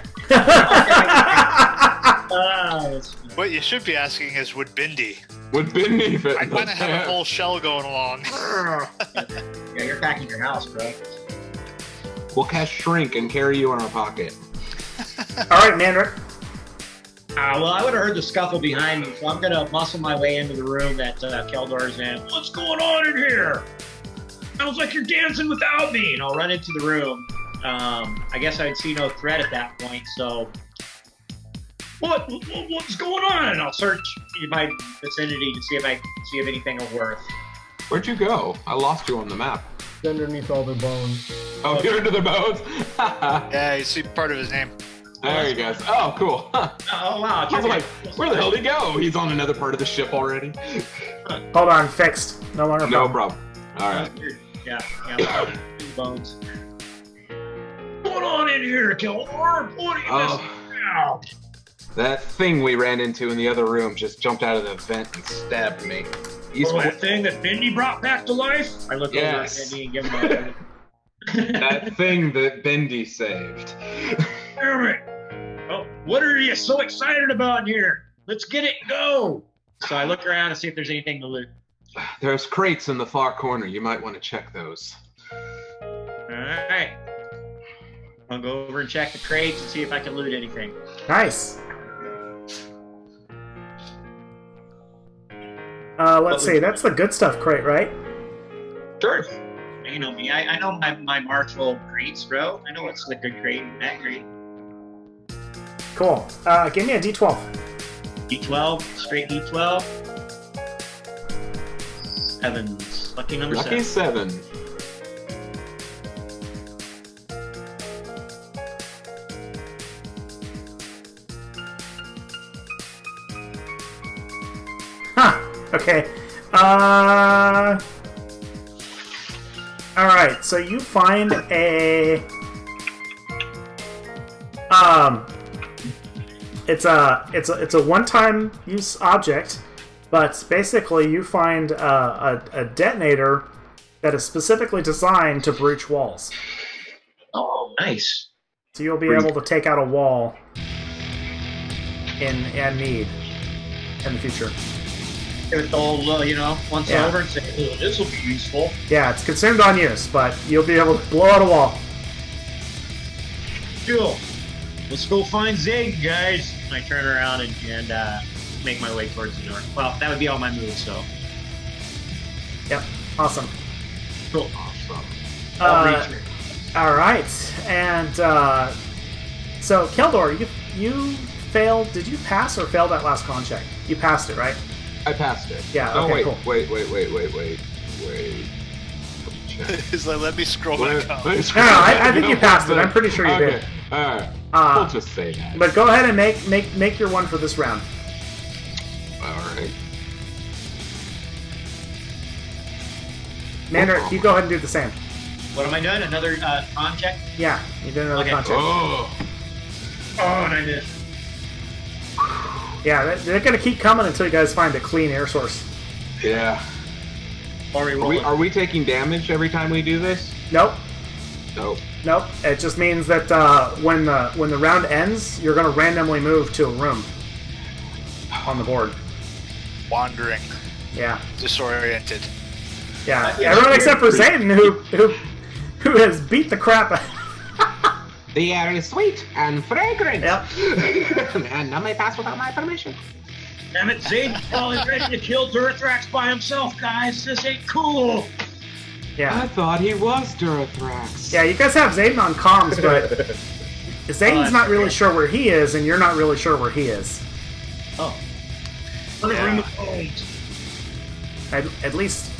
[SPEAKER 4] What you should be asking is, would Bindi?
[SPEAKER 3] Would Bindi fit?
[SPEAKER 4] I kind of have a whole shell going along.
[SPEAKER 2] Yeah, you're packing your house, bro.
[SPEAKER 3] We'll cast Shrink and carry you in our pocket.
[SPEAKER 1] All right, Mandrake.
[SPEAKER 2] Well, I would have heard the scuffle behind me, so I'm going to muscle my way into the room that Keldor's in. What's going on in here? Sounds like you're dancing without me. And I'll run into the room. I guess I'd see no threat at that point, so... What's going on? And I'll search in my vicinity to see if I see if anything of worth.
[SPEAKER 3] Where'd you go? I lost you on the map.
[SPEAKER 5] Underneath all the bones.
[SPEAKER 3] Oh, you're into the bones?
[SPEAKER 4] Yeah, you see part of his name.
[SPEAKER 3] There he goes. Oh, cool.
[SPEAKER 2] Oh, wow.
[SPEAKER 3] I was like, where the hell did he go? He's on another part of the ship already.
[SPEAKER 1] Hold on, fixed. No longer
[SPEAKER 3] No
[SPEAKER 1] problem.
[SPEAKER 3] problem. All right.
[SPEAKER 2] Yeah. Bones. What's going on in here, Keldor? What are you missing now?
[SPEAKER 3] That thing we ran into in the other room just jumped out of the vent and stabbed me.
[SPEAKER 2] That thing that Bindi brought back to life? I look over at Bindi and give him a...
[SPEAKER 3] That thing that Bindi saved.
[SPEAKER 2] Damn it! Oh, what are you so excited about here? Let's get it and go! So I look around and see if there's anything to loot.
[SPEAKER 3] There's crates in the far corner. You might want to check those.
[SPEAKER 2] Alright. I'll go over and check the crates and see if I can loot anything.
[SPEAKER 1] Nice. Let's see. That's the good stuff crate, right?
[SPEAKER 2] Sure. You know me. I know my martial crates, bro. I know what's the good crate and that crate.
[SPEAKER 1] Cool. Give me a D12.
[SPEAKER 2] D12. Straight D12. 7. Lucky number
[SPEAKER 3] Lucky
[SPEAKER 2] 7.
[SPEAKER 3] 7.
[SPEAKER 1] Huh. Okay. Alright, so you find a... It's a one-time use object, but basically you find a detonator that is specifically designed to breach walls.
[SPEAKER 2] Oh, nice.
[SPEAKER 1] So you'll be able to take out a wall in need in the future.
[SPEAKER 2] Give it the old, once over and say, oh, this will be useful.
[SPEAKER 1] Yeah, it's consumed on use, but you'll be able to blow out a wall.
[SPEAKER 2] Cool. Let's go find Zig, guys. I turn around and make my way towards the north. Well, that would be all my moves, so.
[SPEAKER 1] Yep. Awesome.
[SPEAKER 2] Cool.
[SPEAKER 3] Awesome.
[SPEAKER 1] All right, and so Keldor, you failed. Did you pass or fail that last con check? You passed it, right?
[SPEAKER 3] I passed it.
[SPEAKER 1] Yeah.
[SPEAKER 3] Oh,
[SPEAKER 1] Okay.
[SPEAKER 3] wait,
[SPEAKER 1] Cool.
[SPEAKER 3] wait.
[SPEAKER 4] He's like, let me scroll back up.
[SPEAKER 1] No, I think you passed it. I'm pretty sure you did.
[SPEAKER 3] Alright. We'll just say that.
[SPEAKER 1] But go ahead and make your one for this round.
[SPEAKER 3] Alright.
[SPEAKER 1] Mandarin, you go ahead and do the same.
[SPEAKER 2] What am I doing? Another con check?
[SPEAKER 1] Yeah, you did another con check.
[SPEAKER 3] Oh.
[SPEAKER 2] And I missed.
[SPEAKER 1] Yeah, they're gonna keep coming until you guys find a clean air source.
[SPEAKER 3] Yeah. Are we taking damage every time we do this?
[SPEAKER 1] Nope.
[SPEAKER 3] Nope.
[SPEAKER 1] Nope. It just means that when the round ends, you're gonna randomly move to a room on the board.
[SPEAKER 4] Wandering.
[SPEAKER 1] Yeah.
[SPEAKER 4] Disoriented.
[SPEAKER 1] Yeah. Everyone except for Zayden, who who has beat the crap out.
[SPEAKER 3] The air is sweet and fragrant.
[SPEAKER 1] Yep.
[SPEAKER 3] And none may pass without my permission.
[SPEAKER 2] Damn it, Zayden's probably ready to kill Durithrax by himself, guys. This ain't cool.
[SPEAKER 3] I
[SPEAKER 1] Yeah.
[SPEAKER 3] thought he was Durithrax.
[SPEAKER 1] Yeah, you guys have Zayden on comms, but Zayden's not really sure where he is, and you're not really sure where he is.
[SPEAKER 2] Oh.
[SPEAKER 4] Yeah.
[SPEAKER 1] At least,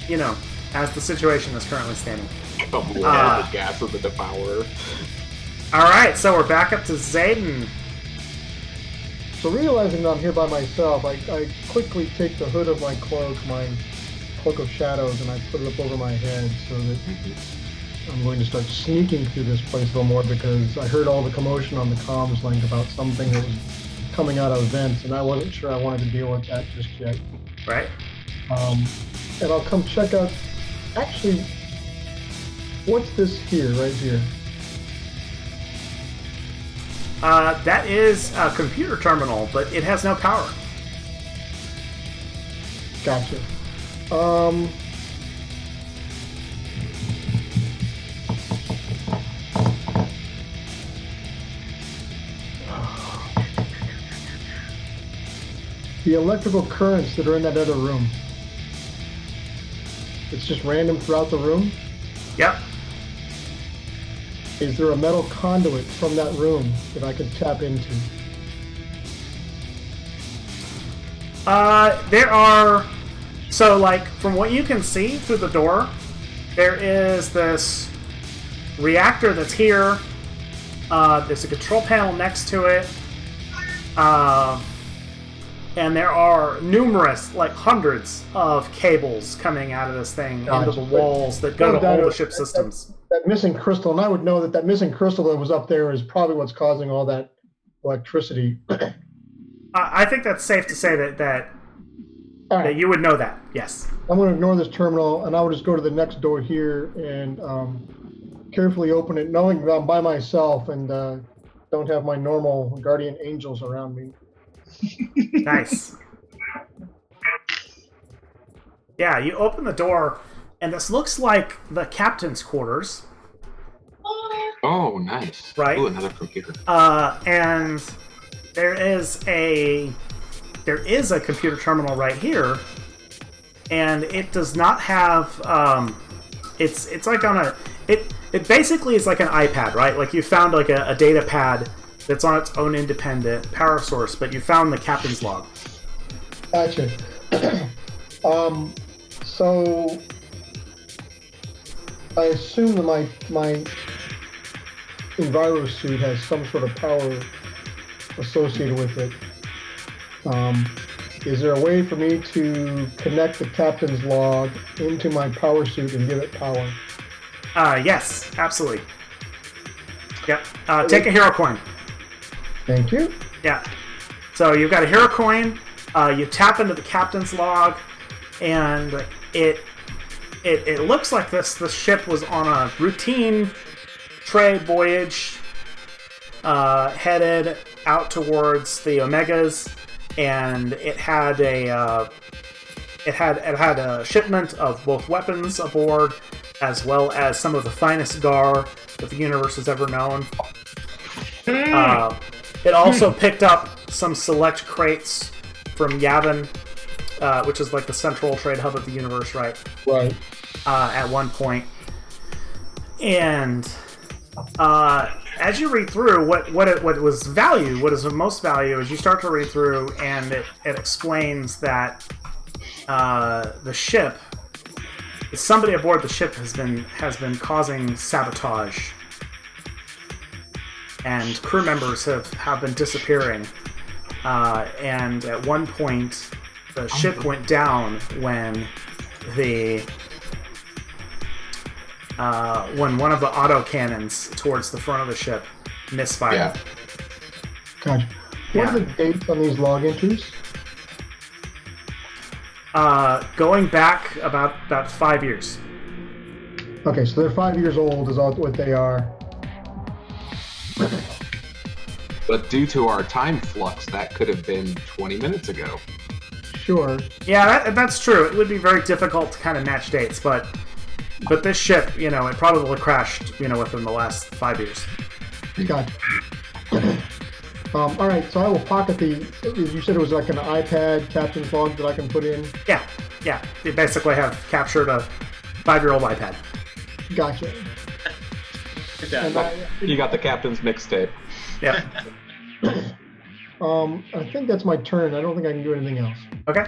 [SPEAKER 1] you know, as the situation is currently standing.
[SPEAKER 3] Come on, the gas of the devourer.
[SPEAKER 1] Alright, so we're back up to Zayden.
[SPEAKER 5] So realizing that I'm here by myself, I quickly take the hood of my cloak of shadows, and I put it up over my head so that I'm going to start sneaking through this place a little more, because I heard all the commotion on the comms link about something that was coming out of vents, and I wasn't sure I wanted to deal with that just yet.
[SPEAKER 1] Right?
[SPEAKER 5] And I'll come check out. Actually, what's this here, right here?
[SPEAKER 1] That is a computer terminal, but it has no power.
[SPEAKER 5] Gotcha. The electrical currents that are in that other room. It's just random throughout the room.
[SPEAKER 1] Yep.
[SPEAKER 5] Is there a metal conduit from that room that I could tap into?
[SPEAKER 1] There are... So, like, from what you can see through the door, there is this reactor that's here. There's a control panel next to it. And there are numerous, like hundreds of cables coming out of this thing into the walls that go to all the ship systems.
[SPEAKER 5] That missing crystal, and I would know that that missing crystal that was up there is probably what's causing all that electricity.
[SPEAKER 1] I think that's safe to say that
[SPEAKER 5] All right.
[SPEAKER 1] you would know that, yes.
[SPEAKER 5] I'm going to ignore this terminal, and I will just go to the next door here and carefully open it, knowing that I'm by myself and don't have my normal guardian angels around me.
[SPEAKER 1] Nice. Yeah, you open the door, and this looks like the captain's quarters.
[SPEAKER 3] Oh, nice.
[SPEAKER 1] Right.
[SPEAKER 3] Ooh, another computer.
[SPEAKER 1] And there is a computer terminal right here, and it does not have it's like on a it basically is like an iPad, right? Like you found like a data pad that's on its own independent power source, but you found the captain's log.
[SPEAKER 5] Gotcha. So I assume that my Enviro suit has some sort of power associated with it. Is there a way for me to connect the captain's log into my power suit and give it power?
[SPEAKER 1] Yes, absolutely. Yep. Take a hero coin.
[SPEAKER 5] Thank you.
[SPEAKER 1] Yeah. So you've got a hero coin. You tap into the captain's log, and it looks like this ship was on a routine trade voyage, headed out towards the Omegas, and it had a shipment of both weapons aboard, as well as some of the finest gar that the universe has ever known. It also picked up some select crates from Yavin, which is like the central trade hub of the universe, right?
[SPEAKER 5] Right.
[SPEAKER 1] At one point. And as you read through, what is of most value is you start to read through, and it explains that the ship, somebody aboard the ship has been causing sabotage, and crew members have been disappearing. And at one point, the ship went down when one of the autocannons towards the front of the ship misfired.
[SPEAKER 3] Yeah.
[SPEAKER 5] Gotcha. What are the dates on these log entries?
[SPEAKER 1] Going back about 5 years.
[SPEAKER 5] Okay, so they're 5 years old is all what they are.
[SPEAKER 3] But due to our time flux, that could have been 20 minutes ago.
[SPEAKER 5] Sure.
[SPEAKER 1] Yeah, that's true. It would be very difficult to kind of match dates, but But this ship, it probably crashed, within the last 5 years.
[SPEAKER 5] Gotcha. All right, so I will pocket the. You said it was like an iPad captain's log that I can put in.
[SPEAKER 1] Yeah. You basically have captured a 5-year-old iPad.
[SPEAKER 5] Gotcha.
[SPEAKER 3] You got the captain's mixtape.
[SPEAKER 1] Yep.
[SPEAKER 5] I think that's my turn. I don't think I can do anything else.
[SPEAKER 1] Okay.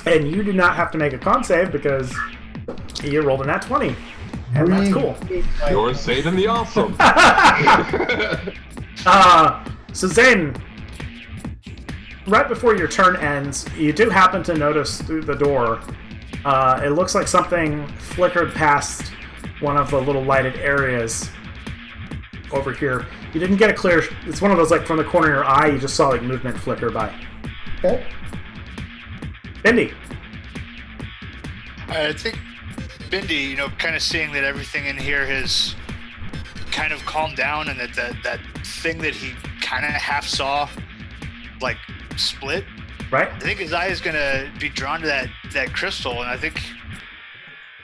[SPEAKER 1] And you do not have to make a con save because you rolled a nat 20. And that's cool.
[SPEAKER 3] You're Zayden the Awesome.
[SPEAKER 1] So Zayden, right before your turn ends, you do happen to notice through the door, it looks like something flickered past one of the little lighted areas over here. You didn't get a clear... It's one of those, like, from the corner of your eye, you just saw, like, movement flicker by.
[SPEAKER 5] Okay.
[SPEAKER 1] Bendy.
[SPEAKER 4] I think Bindi, kind of seeing that everything in here has kind of calmed down and that thing that he kind of half saw, like, split.
[SPEAKER 1] Right?
[SPEAKER 4] I think his eye is going to be drawn to that crystal, and I think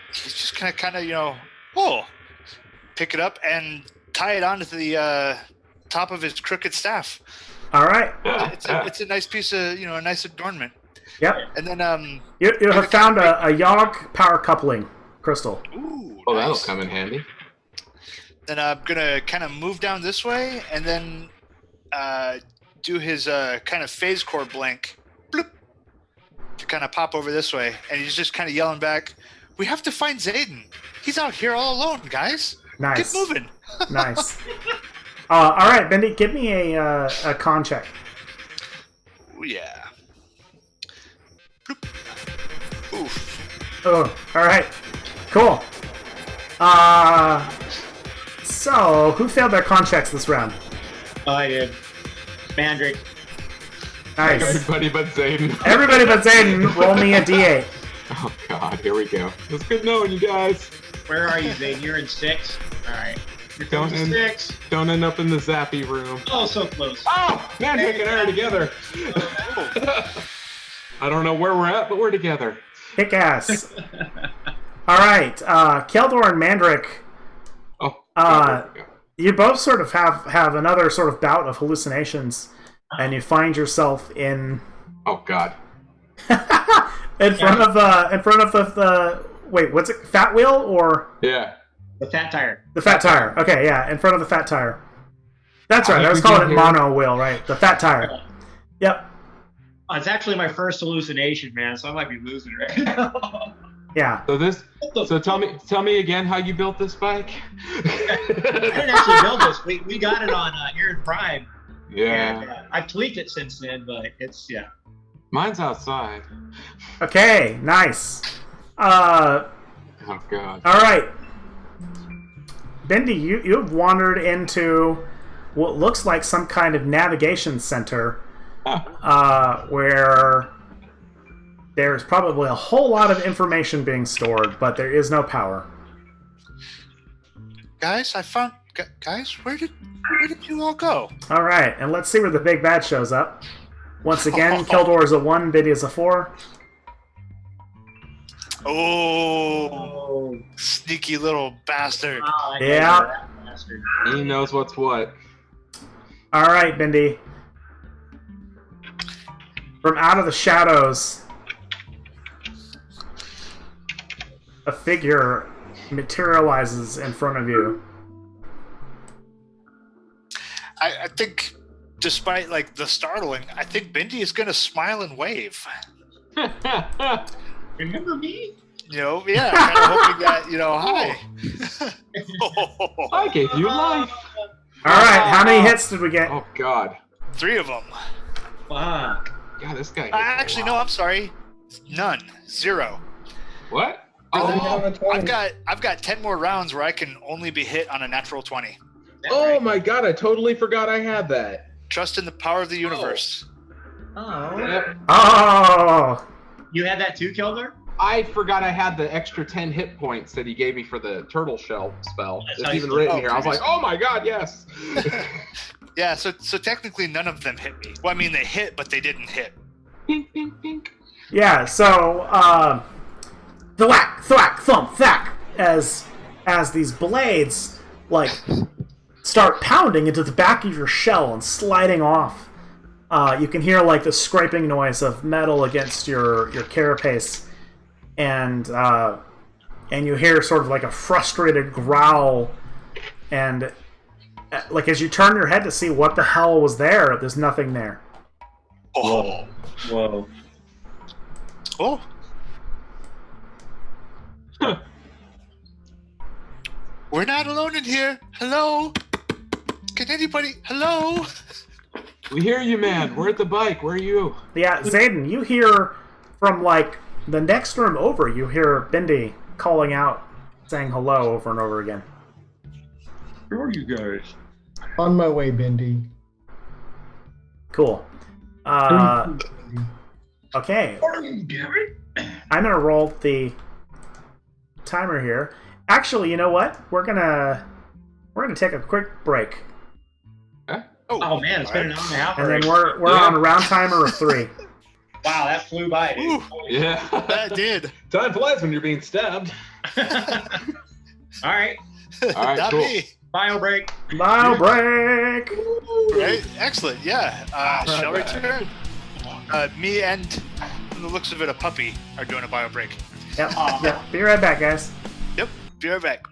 [SPEAKER 4] he's just going to kind of, pick it up and tie it onto the top of his crooked staff.
[SPEAKER 1] All right.
[SPEAKER 4] It's a nice piece of, a nice adornment.
[SPEAKER 1] Yep.
[SPEAKER 4] And then
[SPEAKER 1] you have found a Yogg power coupling crystal.
[SPEAKER 4] Ooh,
[SPEAKER 3] Oh,
[SPEAKER 4] nice.
[SPEAKER 3] that'll come in handy.
[SPEAKER 4] Then I'm gonna kind of move down this way and then do his kind of phase core blink, bloop, to kind of pop over this way, and he's just kind of yelling back, "We have to find Zayden. He's out here all alone, guys.
[SPEAKER 1] Nice.
[SPEAKER 4] Get moving."
[SPEAKER 1] Nice. All right, Bendy, give me a con check.
[SPEAKER 4] Ooh, yeah. Bloop. Oof.
[SPEAKER 1] Oh, all right. Cool. So, who failed their con checks this round?
[SPEAKER 2] Oh, I did. Mandrick.
[SPEAKER 1] Nice.
[SPEAKER 3] Everybody but Zayden.
[SPEAKER 1] Everybody but Zayden, roll me a d8.
[SPEAKER 3] Oh God, here we go. It's good knowing you guys.
[SPEAKER 2] Where are you, Zane? You're in 6? Alright. Here
[SPEAKER 3] Don't
[SPEAKER 2] comes
[SPEAKER 3] end,
[SPEAKER 2] 6.
[SPEAKER 3] don't end up in the zappy room.
[SPEAKER 2] Oh, so close.
[SPEAKER 3] Oh, Mandrake and I are together. I don't know where we're at, but we're together.
[SPEAKER 1] Kick ass. All right, Keldor and Mandrick,
[SPEAKER 3] Oh, God,
[SPEAKER 1] you both sort of have another sort of bout of hallucinations, and you find yourself in
[SPEAKER 3] oh God.
[SPEAKER 1] in front of the wait, what's it? Fat wheel or
[SPEAKER 3] Yeah.
[SPEAKER 2] The fat tire.
[SPEAKER 1] the fat tire? Okay, yeah, in front of the fat tire. That's right. I was
[SPEAKER 3] we
[SPEAKER 1] calling
[SPEAKER 3] can
[SPEAKER 1] it
[SPEAKER 3] hear-
[SPEAKER 1] mono wheel, right? The fat tire. Yep.
[SPEAKER 2] Oh, it's actually my first hallucination, man, so I might be losing it right now.
[SPEAKER 1] Yeah.
[SPEAKER 3] So tell me again how you built this bike.
[SPEAKER 2] I didn't actually build this. We got it on Aaron Prime.
[SPEAKER 3] Yeah.
[SPEAKER 2] And, I've tweaked it since then, but it's, yeah.
[SPEAKER 3] Mine's outside.
[SPEAKER 1] Okay. Nice.
[SPEAKER 3] Oh God.
[SPEAKER 1] All right. Bendy, you've wandered into what looks like some kind of navigation center, where there's probably a whole lot of information being stored, but there is no power.
[SPEAKER 4] Guys, guys, where did you all go?
[SPEAKER 1] All right, and let's see where the big bad shows up. Once again, Keldor is a 1, Bendy is a 4.
[SPEAKER 4] Oh, sneaky little bastard.
[SPEAKER 2] Oh,
[SPEAKER 1] Yeah.
[SPEAKER 2] that bastard.
[SPEAKER 3] He knows what's what.
[SPEAKER 1] All right, Bendy. From out of the shadows, a figure materializes in front of you.
[SPEAKER 4] I think, despite like the startling, I think Bindi is gonna smile and wave.
[SPEAKER 2] Remember me?
[SPEAKER 4] Yeah, kind of hoping that, hi.
[SPEAKER 3] I gave you life.
[SPEAKER 1] All right, how many hits did we get?
[SPEAKER 3] Oh God.
[SPEAKER 4] 3 of them.
[SPEAKER 2] Fuck.
[SPEAKER 3] God, this guy.
[SPEAKER 4] Actually, no, I'm sorry. None. 0.
[SPEAKER 3] What?
[SPEAKER 5] Oh,
[SPEAKER 4] I've got 10 more rounds where I can only be hit on a natural 20.
[SPEAKER 3] Oh my God! I totally forgot I had that.
[SPEAKER 4] Trust in the power of the universe.
[SPEAKER 2] Oh.
[SPEAKER 3] Yep.
[SPEAKER 1] Oh,
[SPEAKER 2] You had that too, Kelder?
[SPEAKER 3] I forgot I had the extra 10 hit points that he gave me for the turtle shell spell.
[SPEAKER 2] That's
[SPEAKER 3] It's
[SPEAKER 2] how you
[SPEAKER 3] even
[SPEAKER 2] do it.
[SPEAKER 3] written
[SPEAKER 4] Oh,
[SPEAKER 3] here. I was like, oh my God, yes.
[SPEAKER 4] Yeah, so technically none of them hit me. Well, I mean, they hit, but they didn't hit.
[SPEAKER 3] Pink, pink, pink.
[SPEAKER 1] yeah. So thwack, thwack, thump, thack, as these blades like start pounding into the back of your shell and sliding off. You can hear like the scraping noise of metal against your carapace, and you hear sort of like a frustrated growl, and like as you turn your head to see what the hell was there, there's nothing there.
[SPEAKER 4] Oh.
[SPEAKER 6] Whoa.
[SPEAKER 4] Oh. We're not alone in here. Hello? Can anybody... Hello?
[SPEAKER 3] We hear you, man. We're at the bike. Where are you?
[SPEAKER 1] Yeah, Zayden, you hear from like the next room over, you hear Bindi calling out, saying hello over and over again.
[SPEAKER 6] Who are you guys?
[SPEAKER 5] On my way, Bindi.
[SPEAKER 1] Cool. Okay. I'm gonna roll the timer here. Actually, you know what? We're gonna take a quick break,
[SPEAKER 2] Oh man, it's been an hour and a half.
[SPEAKER 1] and then
[SPEAKER 2] already.
[SPEAKER 1] we're on a round timer of 3.
[SPEAKER 2] Wow, that flew by, dude.
[SPEAKER 4] Ooh,
[SPEAKER 3] Yeah.
[SPEAKER 4] that did.
[SPEAKER 3] Time flies when you're being stabbed.
[SPEAKER 2] All right,
[SPEAKER 3] All right,
[SPEAKER 4] Not
[SPEAKER 3] cool.
[SPEAKER 4] me.
[SPEAKER 2] bio break.
[SPEAKER 1] Bio break.
[SPEAKER 4] Right? Excellent. Yeah. Shall return. Me and, from the looks of it, a puppy are doing a bio break.
[SPEAKER 1] Yep. Be right back, guys.
[SPEAKER 4] Yep. Be right back.